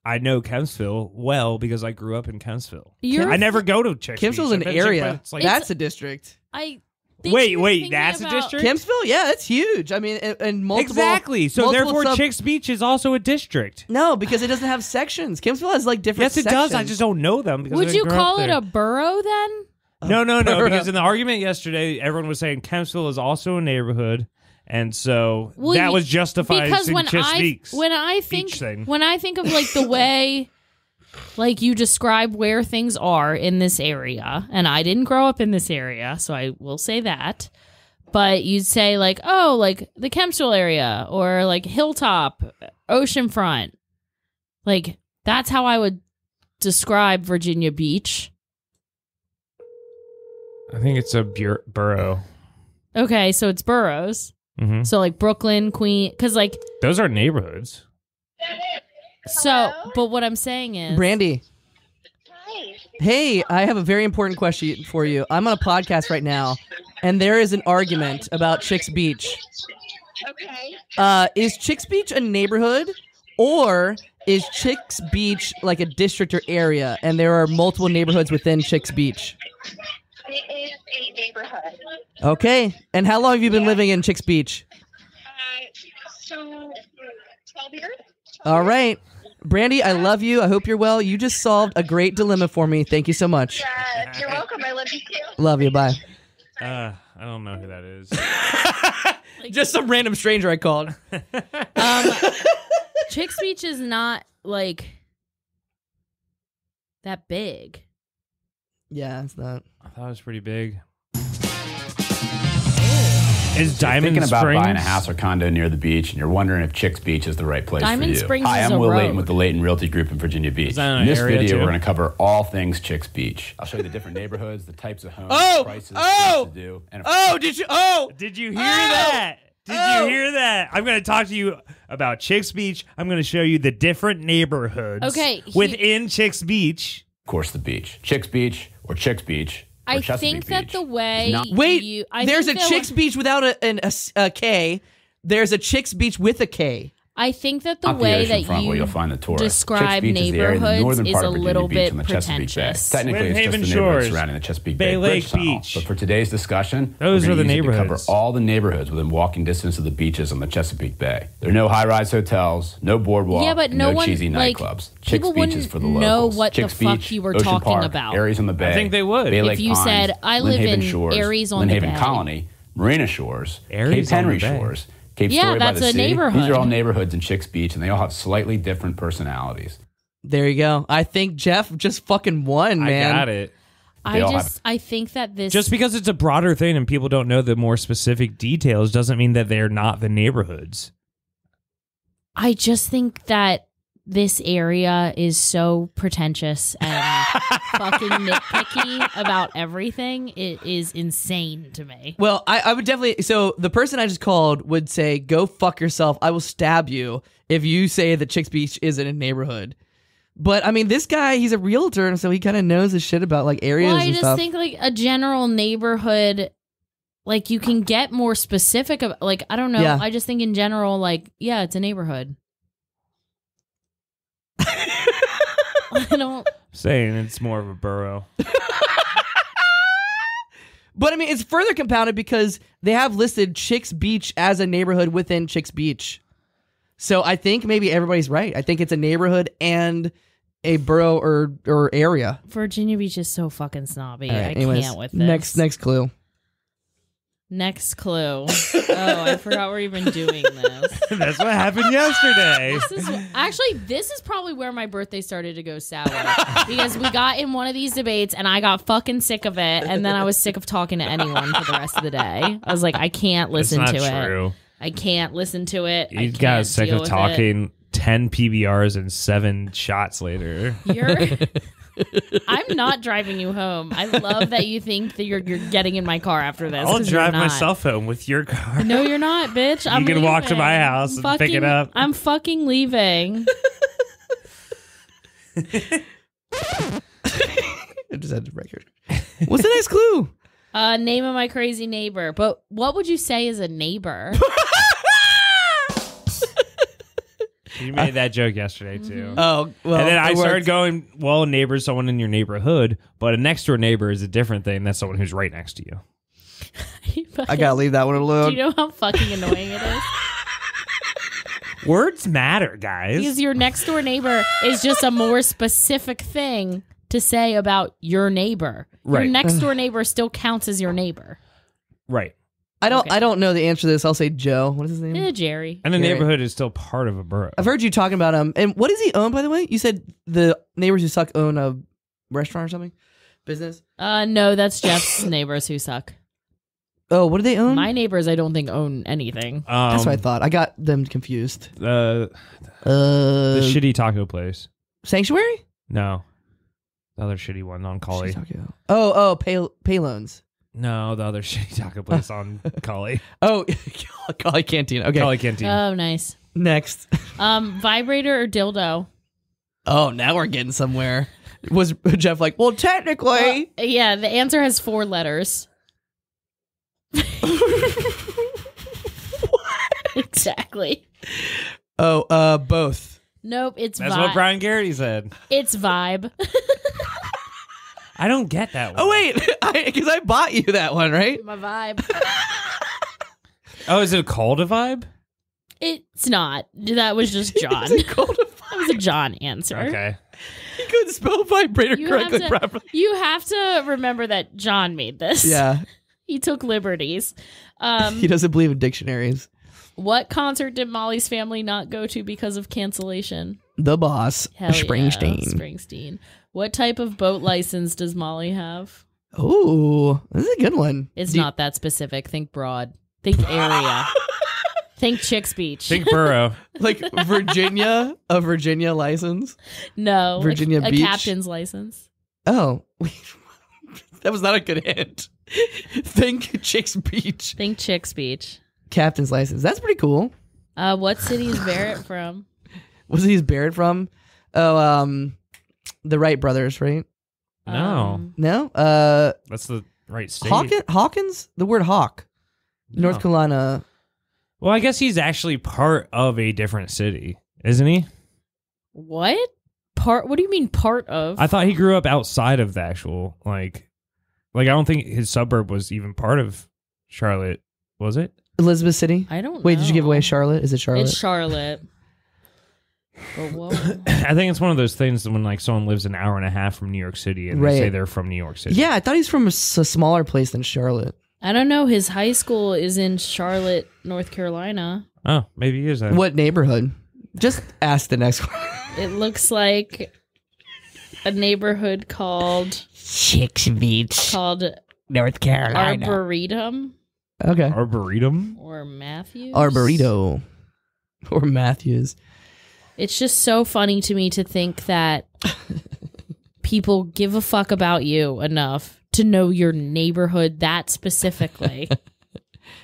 I know Kempsville well because I grew up in Kempsville. I never go to Chicks Beach. Kempsville's an I've been to Chicks, area. but it's like- That's a district. I think Wait, you're wait, thinking that's a about- district? Kempsville, yeah, it's huge. I mean, and multiple. Exactly. So multiple therefore, Chicks Beach is also a district. No, because it doesn't have sections. Kempsville has like different. Yes, it does. I sections. just don't know them. Because I Would didn't you grow up call it there. a borough then? No, borough. because in the argument yesterday, everyone was saying Kempsville is also a neighborhood, and so Well, that was justified because in when Chicks I Beach. when I Beach thing. think when I think of like the way like you describe where things are in this area, and I didn't grow up in this area, so I will say that. But you'd say like, oh, like the Kempsville area or like Hilltop, Oceanfront. Like that's how I would describe Virginia Beach. I think it's a borough. Okay, so it's boroughs. Mm-hmm. So like Brooklyn, Queen, because like Those are neighborhoods. so. But what I'm saying is, Brandy. Hi. Hey, I have a very important question for you. I'm on a podcast right now, and there is an argument about Chicks Beach. Okay. Is Chicks Beach a neighborhood, or is Chicks Beach like a district or area, and there are multiple neighborhoods within Chicks Beach? It is a neighborhood. Okay. And how long have you been living in Chicks Beach? So 12 years? All right. Brandy, I love you. I hope you're well. You just solved a great dilemma for me. Thank you so much. Yeah, you're welcome. I love you too. Love you. Bye. I don't know who that is. Just some random stranger I called. Chicks Beach is not like that big. Yeah, it's not. I thought it was pretty big. Is Diamond thinking about Springs buying a house or condo near the beach, and you're wondering if Chicks Beach is the right place Diamond for you. Springs Hi, is I'm a Will road. Layton with the Layton Realty Group in Virginia Beach. Is that an In this area video, too? we're going to cover all things Chicks Beach. I'll show you the different neighborhoods, the types of homes, Oh! prices, Oh! things to do, and Did you? Oh! Did you hear that? Did you hear that? I'm going to talk to you about Chicks Beach. I'm going to show you the different neighborhoods Okay, within Chicks Beach. of course the beach. Chicks Beach or Chicks Beach or I Chesapeake think that Beach. the way Wait, there's a think that Chicks Beach without a K. There's a Chicks Beach with a K. I think that the Not way the that oceanfront where you you'll find the tourist. describe Chicks Beach is the area in the neighborhoods northern is part a of Virginia little Beach bit on the Chesapeake Bay. pretentious. Technically, it's just Windhaven the neighborhood Shores, surrounding the Chesapeake Bay Bay Lake Bridge Tunnel. Beach. But for today's discussion, Those we're are the gonna use it to cover neighborhoods. all the neighborhoods within walking distance of the beaches on the Chesapeake Bay. There are no high-rise hotels, no boardwalk, Yeah, but and no no one, cheesy like, nightclubs. Chicks people Beach is wouldn't for the know locals. what the Chicks fuck Beach, you were Ocean talking Park, about. Areas on the Bay. I think they would. Bay If Lake you Pines, said, I live Lynnhaven in Shores, Aries on the Lynnhaven Bay. Colony, Marina Shores, Aries Cape on the Henry Bay. Shores, Cape Yeah, Story by that's the a Sea. neighborhood. These are all neighborhoods in Chicks Beach, and they all have slightly different personalities. There you go. I think Jeff just fucking won, man. I got it. They all I think that this Just because it's a broader thing and people don't know the more specific details doesn't mean that they're not the neighborhoods. I just think that this area is so pretentious and fucking nitpicky about everything. It is insane to me. Well, I would definitely. So the person I just called would say, "Go fuck yourself. I will stab you if you say that Chicks Beach isn't a neighborhood." But I mean, this guy, he's a realtor, and so he kind of knows his shit about like areas Well, I and just stuff. think like a general neighborhood, like you can get more specific. Like I don't know. Yeah. I just think in general, like yeah, it's a neighborhood. I don't. Saying it's more of a borough. But I mean, it's further compounded because they have listed Chicks Beach as a neighborhood within Chicks Beach. So I think maybe everybody's right. I think it's a neighborhood and a borough or area. Virginia Beach is so fucking snobby. All right, I anyways, can't with this. Next clue. Next clue. Oh, I forgot we're even doing this. That's what happened yesterday. This is probably where my birthday started to go sour because we got in one of these debates and I got fucking sick of it, and then I was sick of talking to anyone for the rest of the day. I was like, I can't listen It's to not it. true. I can't listen to it. I You can't got sick deal of with talking 10 PBRs and 7 shots later. I'm not driving you home. I love that you think that you're getting in my car after this. I'll 'cause you're drive not. myself home with your car. No, you're not, bitch. I'm can walk to leaving. my house and pick it up. I'm fucking leaving. I just had to record. What's the next clue? Name of my crazy neighbor. But what would you say is a neighbor? You made that joke yesterday, too. Oh, well. And then I it started worked. going, well, a neighbor is someone in your neighborhood, but a next door neighbor is a different thing. That's someone who's right next to you. I gotta leave that one alone. Do you know how fucking annoying it is? Words matter, guys. Because your next door neighbor is just a more specific thing to say about your neighbor. Your Right. next door neighbor still counts as your neighbor. Right. I don't. Okay. I don't know the answer to this. I'll say Joe. What is his name? Jerry. And a Gary. neighborhood is still part of a borough. I've heard you talking about him. And what does he own, by the way? You said the neighbors who suck own a restaurant or something, business. No, that's Jeff's neighbors who suck. Oh, what do they own? My neighbors, I don't think own anything. That's what I thought. I got them confused. The shitty taco place. Sanctuary. No. The other shitty one on Collie. Payloans. No, the other shitty taco place on Collie. Oh, Collie Cantina. Okay, Collie Canteen. Oh, nice. next. Vibrator or dildo? Oh, now we're getting somewhere. Was Jeff like, well, technically. Yeah, the answer has 4 letters. Exactly. Oh, both. Nope, it's That's vibe. what Brian Garraty said. It's vibe. I don't get that one. Oh, wait, because I bought you that one, right? My vibe. Oh, is it called a vibe? It's not. That was just John. Is it called a That was a John answer. Okay. He couldn't spell vibrator You correctly have, to, properly. you have to remember that John made this. Yeah, He took liberties. he doesn't believe in dictionaries. What concert did Molly's family not go to because of cancellation? The boss, Hell Springsteen. Yeah, Springsteen. What type of boat license does Molly have? Ooh, this is a good one. It's not that specific. Think broad. Think area. Think Chicks Beach. Think borough. Like Virginia, a Virginia license? No. Virginia a Beach? captain's license. Oh, that was not a good hint. Think Chicks Beach. Think Chicks Beach. Captain's license. That's pretty cool. What city is Barrett from? Was he Barrett from? Oh, the Wright brothers, right? No. No? That's the right state. Hawkins? The word hawk. No. North Carolina. Well, I guess he's actually part of a different city, isn't he? What? What do you mean part of? I thought he grew up outside of the actual, like I don't think his suburb was even part of Charlotte, was it? Elizabeth City? I don't know. Wait, did you give away Charlotte? Is it Charlotte? It's Charlotte. But whoa. I think it's one of those things that when like someone lives an hour and a half from New York City and Right. they say they're from New York City. Yeah, I thought he's from a smaller place than Charlotte. I don't know. His high school is in Charlotte, North Carolina. Oh, maybe he is. What neighborhood? Just ask the next one. It looks like a neighborhood called Chicks Beach, North Carolina. Arboretum Okay. Arboretum? or Matthews. Arboreto. Or Matthews. It's just so funny to me to think that people give a fuck about you enough to know your neighborhood that specifically.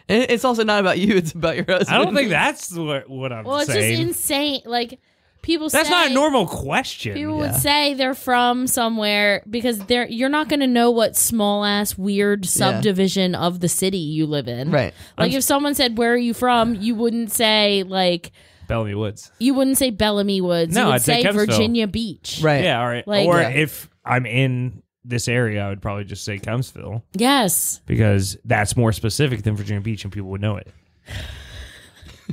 It's also not about you, it's about your husband. I don't think that's what I'm Well, it's saying. just insane. Like, people That's say... not a normal question. People would say they're from somewhere because you're not going to know what small-ass weird subdivision of the city you live in. Right. Like, if someone said, where are you from, you wouldn't say, like... Bellamy Woods. You wouldn't say Bellamy Woods. No, you would I'd say say Kempsville. Virginia Beach. Right. Yeah, all right. Like- or Yeah. if I'm in this area, I would probably just say Kempsville Yes. because that's more specific than Virginia Beach and people would know it.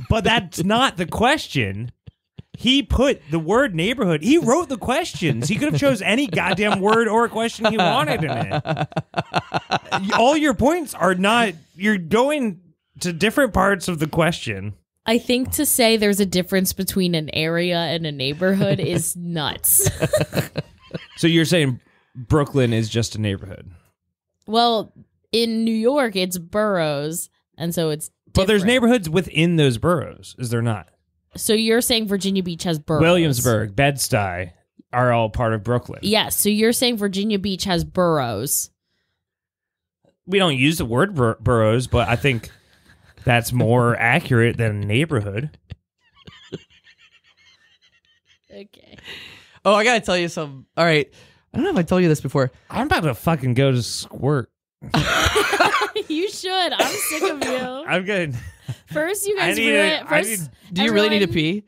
But that's not the question. He put the word neighborhood. He wrote the questions. He could have chose any goddamn word or question he wanted in it. All your points are not... You're going to different parts of the question. I think to say there's a difference between an area and a neighborhood is nuts. So you're saying Brooklyn is just a neighborhood? Well, in New York, it's boroughs, and so it's But there's different. neighborhoods within those boroughs, is there not? So you're saying Virginia Beach has boroughs. Williamsburg, Bed-Stuy are all part of Brooklyn. Yes, so you're saying Virginia Beach has boroughs. We don't use the word boroughs, but I think that's more accurate than neighborhood. Okay. Oh, I gotta tell you some. All right. I don't know if I told you this before. I'm about to fucking go to Squirt. You should. I'm sick of you. I'm good. First, you guys I need ruined a- it. I First, need- Do you really need to everyone- pee?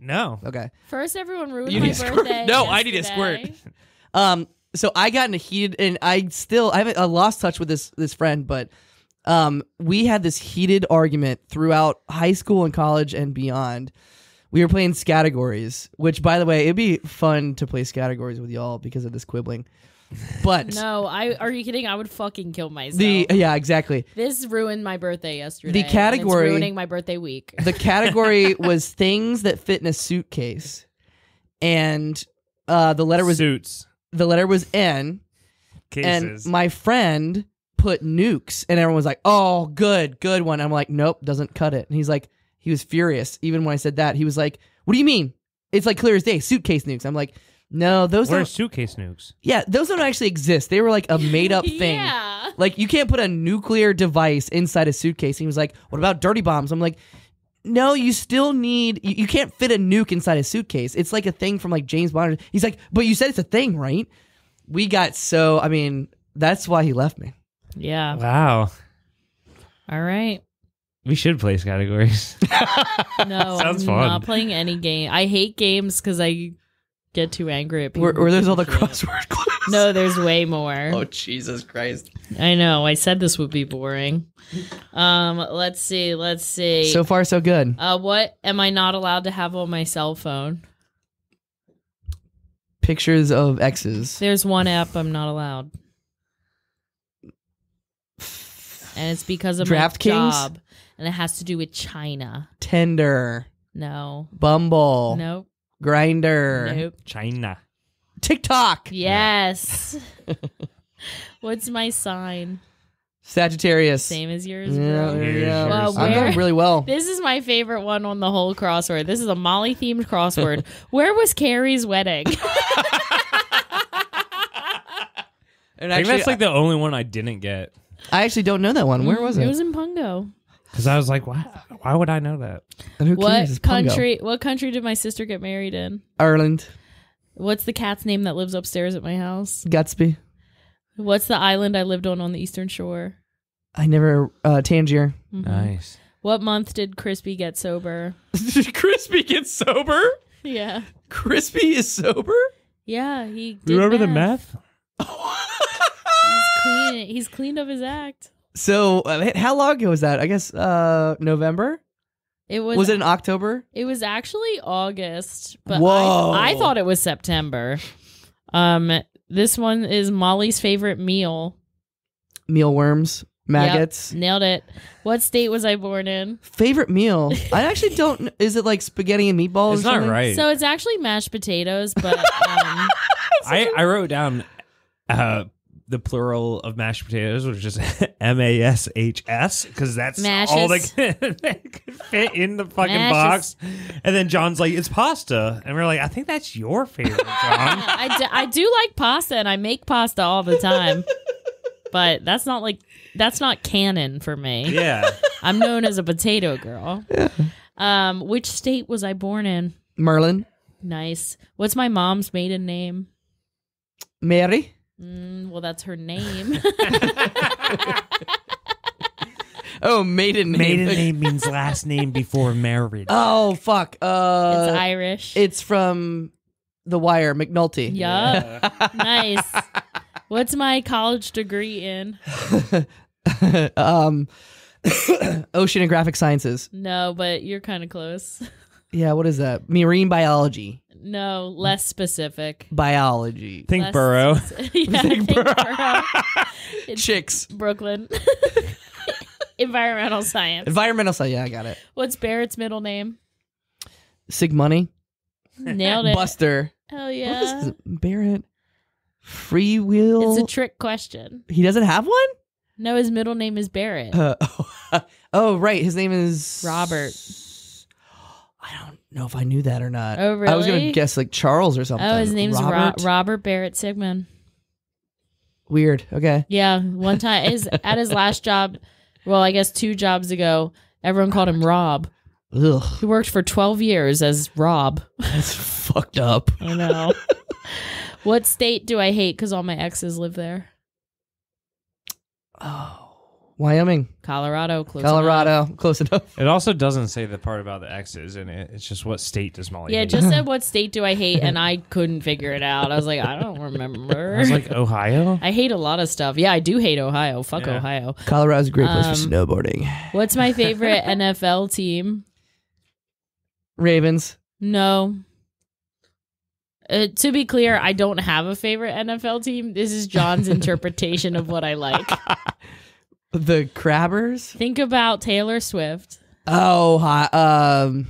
No. Okay. First, everyone ruined You my need a squirt? birthday. No, I need a yesterday. squirt. So I got in a heated, and I lost touch with this friend, but we had this heated argument throughout high school and college and beyond. We were playing categories, which, by the way, it'd be fun to play categories with y'all because of this quibbling. But No, are you kidding? I would fucking kill myself. yeah, exactly. This ruined my birthday yesterday. The and category- it's ruining my birthday week. The category was things that fit in a suitcase, and the letter was Suits. N. Cases. And my friend put nukes, and everyone was like, "Oh, good one." I'm like, "Nope, doesn't cut it." And he was furious. Even when I said that, he was like, "What do you mean? It's like clear as day, suitcase nukes." I'm like, "No, those What are don't. suitcase nukes? Yeah, those don't actually exist. They were like a made up thing. Yeah. Like you can't put a nuclear device inside a suitcase." And he was like, "What about dirty bombs?" I'm like, "No, you still need. You can't fit a nuke inside a suitcase. It's like a thing from like James Bond." He's like, "But you said it's a thing, right?" We got so. I mean, that's why he left me. Yeah. Wow. All right. We should place categories. No, Sounds I'm fun. not playing any game. I hate games because I get too angry at people. Were there's all the who can't. crossword clues? No, there's way more. Oh Jesus Christ! I know. I said this would be boring. Let's see. So far, so good. What am I not allowed to have on my cell phone? Pictures of exes. There's one app I'm not allowed. And it's because of my DraftKings? job. And it has to do with China. Tinder, No. Bumble, Nope. Grinder, Nope. China. TikTok. Yes. What's my sign? Sagittarius. Same as yours, Yeah, bro. there you go. Well, I'm where- doing really well. This is my favorite one on the whole crossword. This is a Molly-themed crossword. Where was Carrie's wedding? And I think actually, that's like the only one I didn't get. I actually don't know that one. Where was it? It was in Pungo. Because I was like, why would I know that? And who cares? It's What Pungo. country? What country did my sister get married in? Ireland. What's the cat's name that lives upstairs at my house? Gatsby. What's the island I lived on the Eastern Shore? I never. Tangier. Nice. What month did Crispy get sober? Crispy gets sober. Yeah, Crispy is sober. yeah. He did You remember the meth? He's cleaned up his act. So how long ago was that? I guess November. It was. Was it in October? It was actually August, but Whoa. I thought it was September. This one is Molly's favorite meal. Mealworms, maggots. Yep, nailed it. What state was I born in? Favorite meal? I actually don't. Is it like spaghetti and meatballs? It's or not something? right. So it's actually mashed potatoes, but I wrote down the plural of mashed potatoes, which is MASHS, because that's all that could fit in the fucking Mashes. box. And then John's like, it's pasta. And we're like, I think that's your favorite, John. I do like pasta, and I make pasta all the time. But that's not canon for me. Yeah. I'm known as a potato girl. Which state was I born in? Merlin. Nice. What's my mom's maiden name? Mary. Well, that's her name. Oh, maiden name. name means last name before marriage. Oh fuck. It's Irish. It's from The Wire. McNulty. Yup. Nice. What's my college degree in? Oceanographic Sciences. No, but you're kind of close. Yeah, what is that? Marine biology. No, less specific. Biology. Think Less Burrow. Yeah, think Burrow. It's Chicks. Brooklyn. Environmental science. Environmental science. Yeah, I got it. What's Barrett's middle name? Sig Money. Nailed it. Buster. Hell What yeah. is this? Barrett. Free will. It's a trick question. He doesn't have one? No, his middle name is Barrett. Oh, right. His name is Robert. I don't know if I knew that or not. Oh, I was going really? to guess like Charles or something. Oh, his name's Robert. Robert Barrett Sigmund. Weird. Okay. Yeah, one time at his last job, well, I guess 2 jobs ago, everyone called him Rob. Ugh. He worked for 12 years as Rob. That's fucked up. I know. What state do I hate because all my exes live there? Oh. Wyoming. Colorado. Close Colorado. enough. Close enough. It also doesn't say the part about the X's in it. It's just what state does Molly Yeah, it hate. just said what state do I hate, and I couldn't figure it out. I was like, I don't remember. I was like, Ohio? I hate a lot of stuff. Yeah, I do hate Ohio. Fuck Yeah. Ohio. Colorado's a great place for snowboarding. What's my favorite NFL team? Ravens. No. To be clear, I don't have a favorite NFL team. This is John's interpretation of what I like. The Crabbers. Think about Taylor Swift. Oh, hi.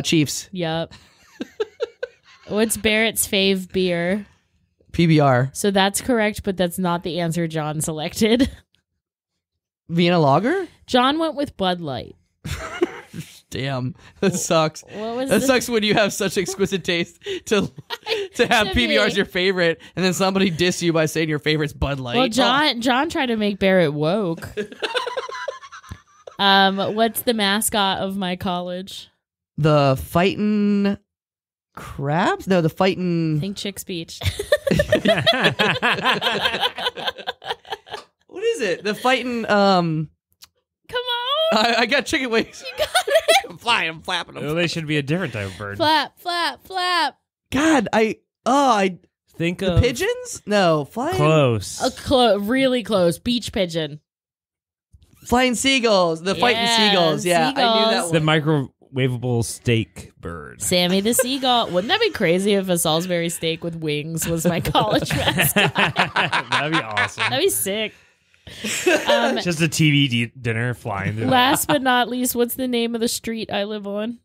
Chiefs. Yup. What's Barrett's fave beer? PBR. So that's correct, but that's not the answer John selected. Vienna Lager. John went with Bud Light. Damn, that sucks. What was That the- sucks when you have such exquisite taste to have To PBR as me. your favorite, and then somebody diss you by saying your favorite's Bud Light. Well, John tried to make Barrett woke. What's the mascot of my college? The fighting crabs? No, the fighting. Think Chick's Beach. What is it? The fighting. Come on. I got chicken wings. You got it. I'm flying. I'm flapping them. Well, they should be a different type of bird. Flap, flap, flap. God, Think the of pigeons? No, flying. close. Really close. Beach pigeon. Flying seagulls. The fighting Yeah, seagulls. Yeah, I knew that seagulls. The one. microwavable steak bird. Sammy the seagull. Wouldn't that be crazy if a Salisbury steak with wings was my college mascot? That'd be awesome. That'd be sick. Just a TV dinner flying through. Last but not least, what's the name of the street I live on?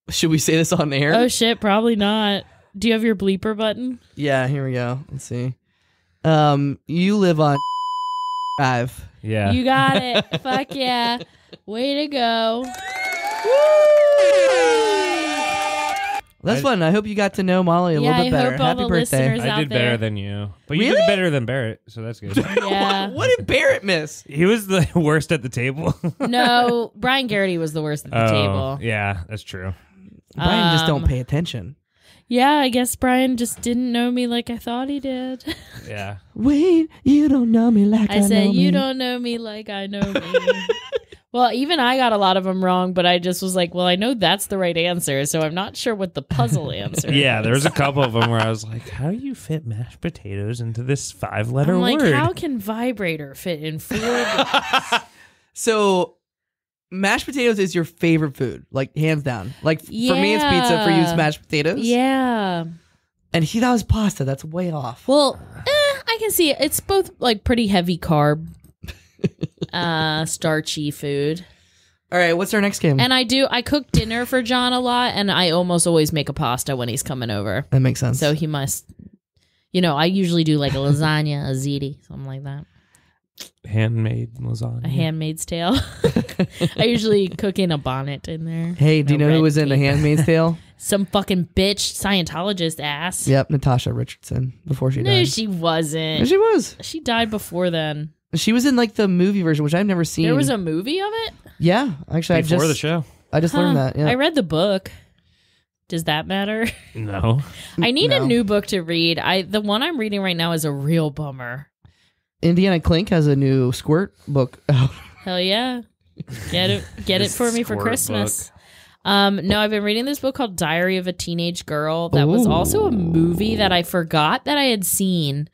Should we say this on air? Oh shit, probably not. Do you have your bleeper button? Yeah, here we go. Let's see. You live on Drive. Yeah. You got it. Fuck yeah. Way to go. That's fun. I hope you got to know Molly a little bit better. Hope all Happy the birthday. listeners I out did there. better than you. But you Really? did better than Barrett, so that's good. Yeah. What did Barrett miss? He was the worst at the table. No, Brian Garraty was the worst at the table. Yeah, that's true. Brian just don't pay attention. Yeah, I guess Brian just didn't know me like I thought he did. Yeah. Wait, you don't know me like I I said, know you me. don't know me like I know me. Well, even I got a lot of them wrong, but I just was like, well, I know that's the right answer, so I'm not sure what the puzzle answer Yeah, is. there was a couple of them where I was like, how do you fit mashed potatoes into this 5-letter I'm like, word? how can vibrator fit in 4 books? So, mashed potatoes is your favorite food, like hands down. Like for me, it's pizza. For you, it's mashed potatoes. Yeah. And he thought it was pasta. That's way off. Well, I can see it. It's both like pretty heavy carb, starchy food. All right, what's our next game? And I cook dinner for John a lot, and I almost always make a pasta when he's coming over. That makes sense. So he must, I usually do like a lasagna, a ziti, something like that. Handmade lasagna. A Handmaid's Tale. I usually cook in a bonnet in there. Hey, do you know who was in The Handmaid's Tale? Some fucking bitch Scientologist ass. Yep, Natasha Richardson, before she No, died. she wasn't. Yeah, she was. She died before then. She was in like the movie version, which I've never seen. There was a movie of it? Yeah, actually, Before the show. I just learned that. Yeah. I read the book. Does that matter? No. I need a No. new book to read. The one I'm reading right now is a real bummer. Indiana Clink has a new Squirt book out. Hell yeah. Get it for me for Squirt Christmas. No, I've been reading this book called Diary of a Teenage Girl that was also a movie that I forgot that I had seen.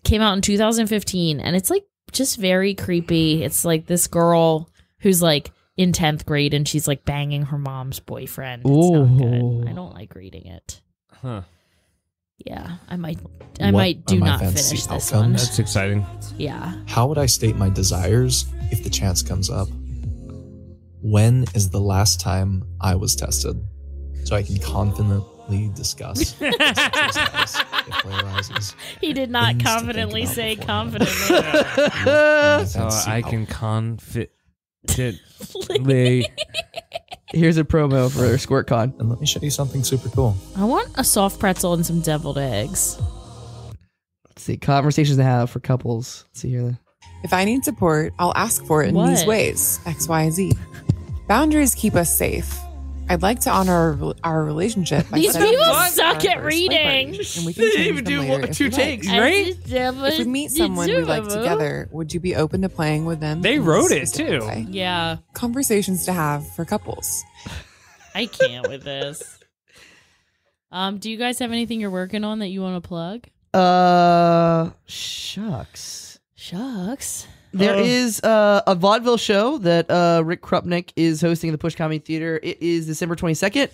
Came out in 2015, and it's like just very creepy. It's like this girl who's like in 10th grade and she's like banging her mom's boyfriend. It's not good. I don't like reading it. Huh. Yeah, I might What do are my not fantasy finish this outcomes? one. That's exciting. Yeah. How would I state my desires if the chance comes up? When is the last time I was tested? So I can confidently discuss if play arises. He did not Things to confidently think say about confidently. My So fantasy I can outcome. confidently. Here's a promo for SquirtCon. And let me show you something super cool. I want a soft pretzel and some deviled eggs. Let's see, conversations to have for couples. Let's see here. If I need support, I'll ask for it in What? these ways, X, Y, Z. Boundaries keep us safe. I'd like to honor our relationship by These setting people dates suck for our at first play reading. party, and we They can change even them do later if 2 you'd takes. like. Right? If we meet someone we like together, would you be open to playing with them? They in wrote this it, specific too. way? Yeah, Conversations to have for couples. I can't with this. Do you guys have anything you're working on that you want to plug? Shucks. Shucks. There is a vaudeville show that Rick Krupnick is hosting in the Push Comedy Theater. It is December 22nd.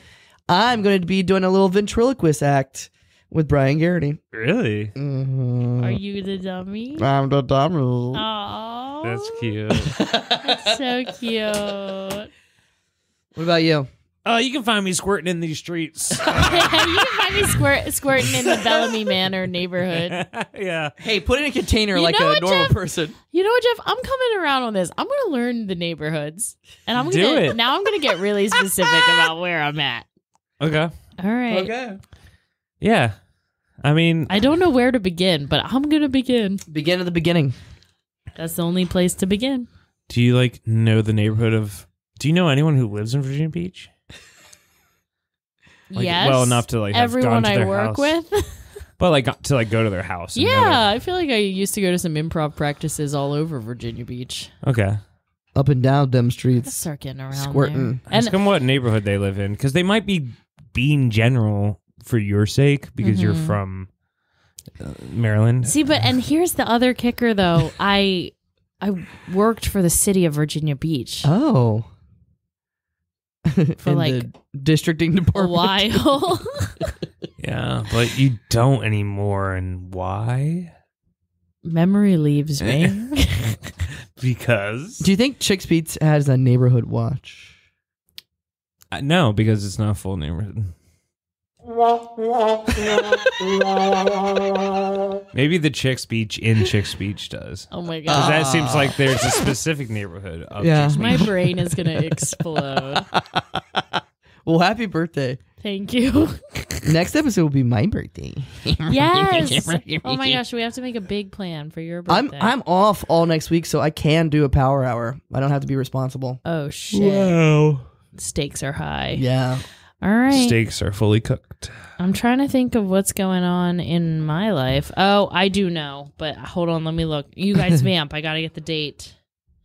I'm going to be doing a little ventriloquist act with Brian Garraty. Really? Mm-hmm. Are you the dummy? I'm the dummy. Oh, That's cute. That's so cute. What about you? You can find me squirting in these streets. You can find me squirting in the Bellamy Manor neighborhood. Yeah. Hey, put it in a container You like know a what, normal Jeff? person. You know what, Jeff? I'm coming around on this. I'm gonna learn the neighborhoods, and I'm Do gonna it. now. I'm gonna get really specific about where I'm at. Okay. All right. Okay. Yeah. I mean, I don't know where to begin, but I'm gonna begin. Begin at the beginning. That's the only place to begin. do you like know the neighborhood of? Do you know anyone who lives in Virginia Beach? Like, yes. well enough to like have everyone gone to I their work house. with. But like to like go to their house. And know Yeah, I feel like I used to go to some improv practices all over Virginia Beach. their- Okay. Up and down them Let's streets. start getting around Squirting. there. Ask them what neighborhood they live in, because they might be being general for your sake because you're from Maryland. See, and here's the other kicker, though. I worked for the city of Virginia Beach Oh. for In like the districting a department. while. Yeah, but you don't anymore, and why? Memory leaves me. Because Do you think Chick's Beats has a neighborhood watch? no, because it's not a full neighborhood. Maybe the Chick's Beach in Chick's Beach does. Oh my Because god. that seems like there's a specific neighborhood of Yeah. Chick's My Beach. brain is gonna explode. Well, happy birthday. Thank you. Next episode will be my birthday. Yes. Oh my gosh, we have to make a big plan for your birthday. I'm off all next week, so I can do a power hour. I don't have to be responsible. Oh shit. Wow. Stakes are high. Yeah. All right. Steaks are fully cooked. I'm trying to think of what's going on in my life. Oh, I do know, but hold on, let me look. You guys vamp. I gotta get the date.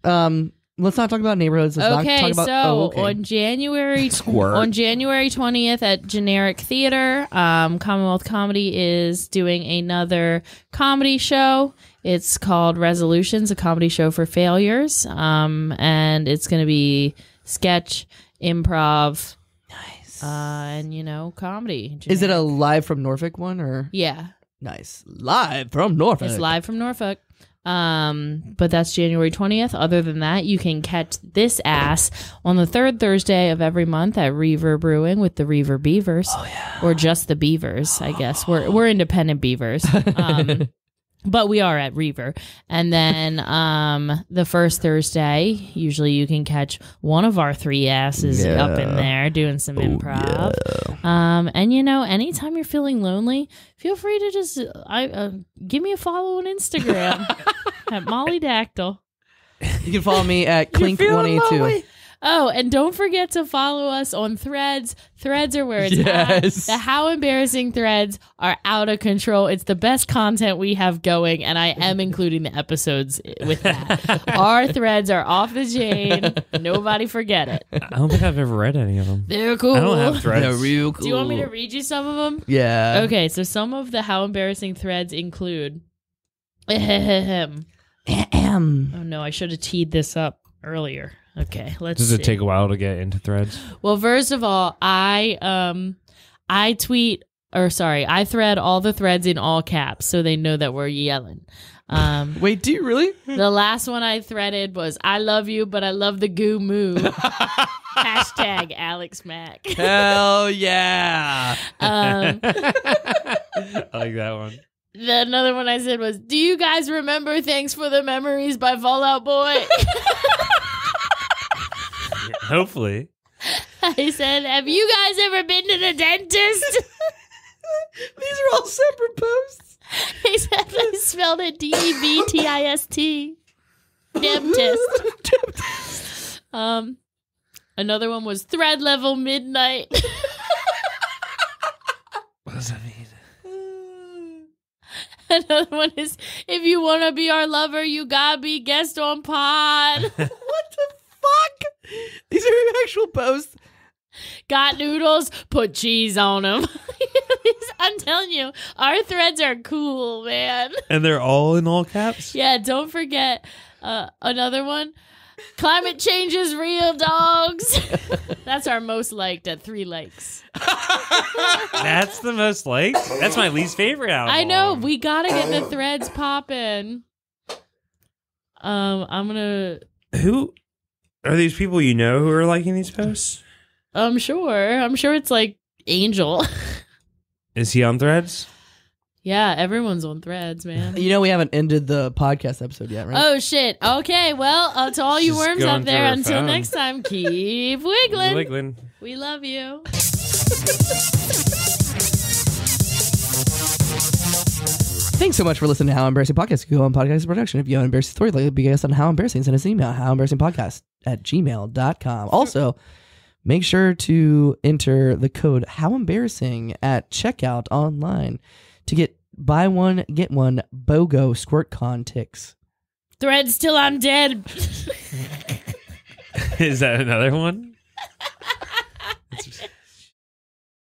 Let's not talk about neighborhoods. Let's not Okay, talk about. so on January Squirt. on January 20th at Generic Theater, Commonwealth Comedy is doing another comedy show. It's called Resolutions, a comedy show for failures, and it's going to be sketch, improv, Nice. and comedy. Is it a Generic. live from Norfolk one or? Yeah, Nice. Live from Norfolk. it's live from Norfolk. But that's January 20th. Other than that, you can catch this ass on the third Thursday of every month at Reaver Brewing with the Reaver Beavers. Oh, yeah. Or just the Beavers, I guess. We're independent beavers. But we are at Reaver. And then the first Thursday, usually you can catch one of our three asses up in there doing some improv. And anytime you're feeling lonely, feel free to just give me a follow on Instagram at Molly Dactyl. You can follow me at Clink182. Oh, and don't forget to follow us on Threads. Threads are where it's Yes. at. The How Embarrassing threads are out of control. It's the best content we have going, and I am including the episodes with that. Our threads are off the chain. Nobody forget it. I don't think I've ever read any of them. They're cool. I don't have threads. They're real cool. Do you want me to read you some of them? Yeah. Okay, so some of the How Embarrassing threads include... Oh no, I should have teed this up earlier. Okay, let's Does see. it take a while to get into threads? Well, first of all, I thread all the threads in all caps so they know that we're yelling. Wait, do you really? The last one I threaded was "I love you, but I love the goo moo." Hashtag Alex Mack. Hell yeah. I like that one. Another one I said was, "Do you guys remember Thanks for the Memories by Fall Out Boy?" Hopefully. I said, "Have you guys ever been to the dentist?" These are all separate posts. He said they spelled it DEVTIST. Dentist. Another one was Thread Level Midnight. What does that mean? Another one is, if you want to be our lover, you gotta be guest on pod. What the fuck? These are actual posts. Got noodles? Put cheese on them. I'm telling you, our threads are cool, man. And they're all in all caps? Yeah, don't forget another one. Climate change is real, dogs. That's our most liked at 3 likes. That's the most liked? That's my least favorite out of I all know. of them. We gotta get the threads popping. I'm gonna. Who are these people you know who are liking these posts? I'm sure it's like Angel. Is he on threads? Yeah, everyone's on threads, man. You know we haven't ended the podcast episode yet, right? Oh shit. Okay, well, to all you She's worms going out there, through her until phone. next time, keep wiggling. Wiggling. We love you. Thanks so much for listening to How Embarrassing Podcast. Go on podcast production. If you have an embarrassing story, like be guest on How Embarrassing, send us an email, howembarrassingpodcast@gmail.com. Also, make sure to enter the code How Embarrassing at checkout online to get buy one, get one BOGO SquirtCon ticks. Threads till I'm dead. Is that another one?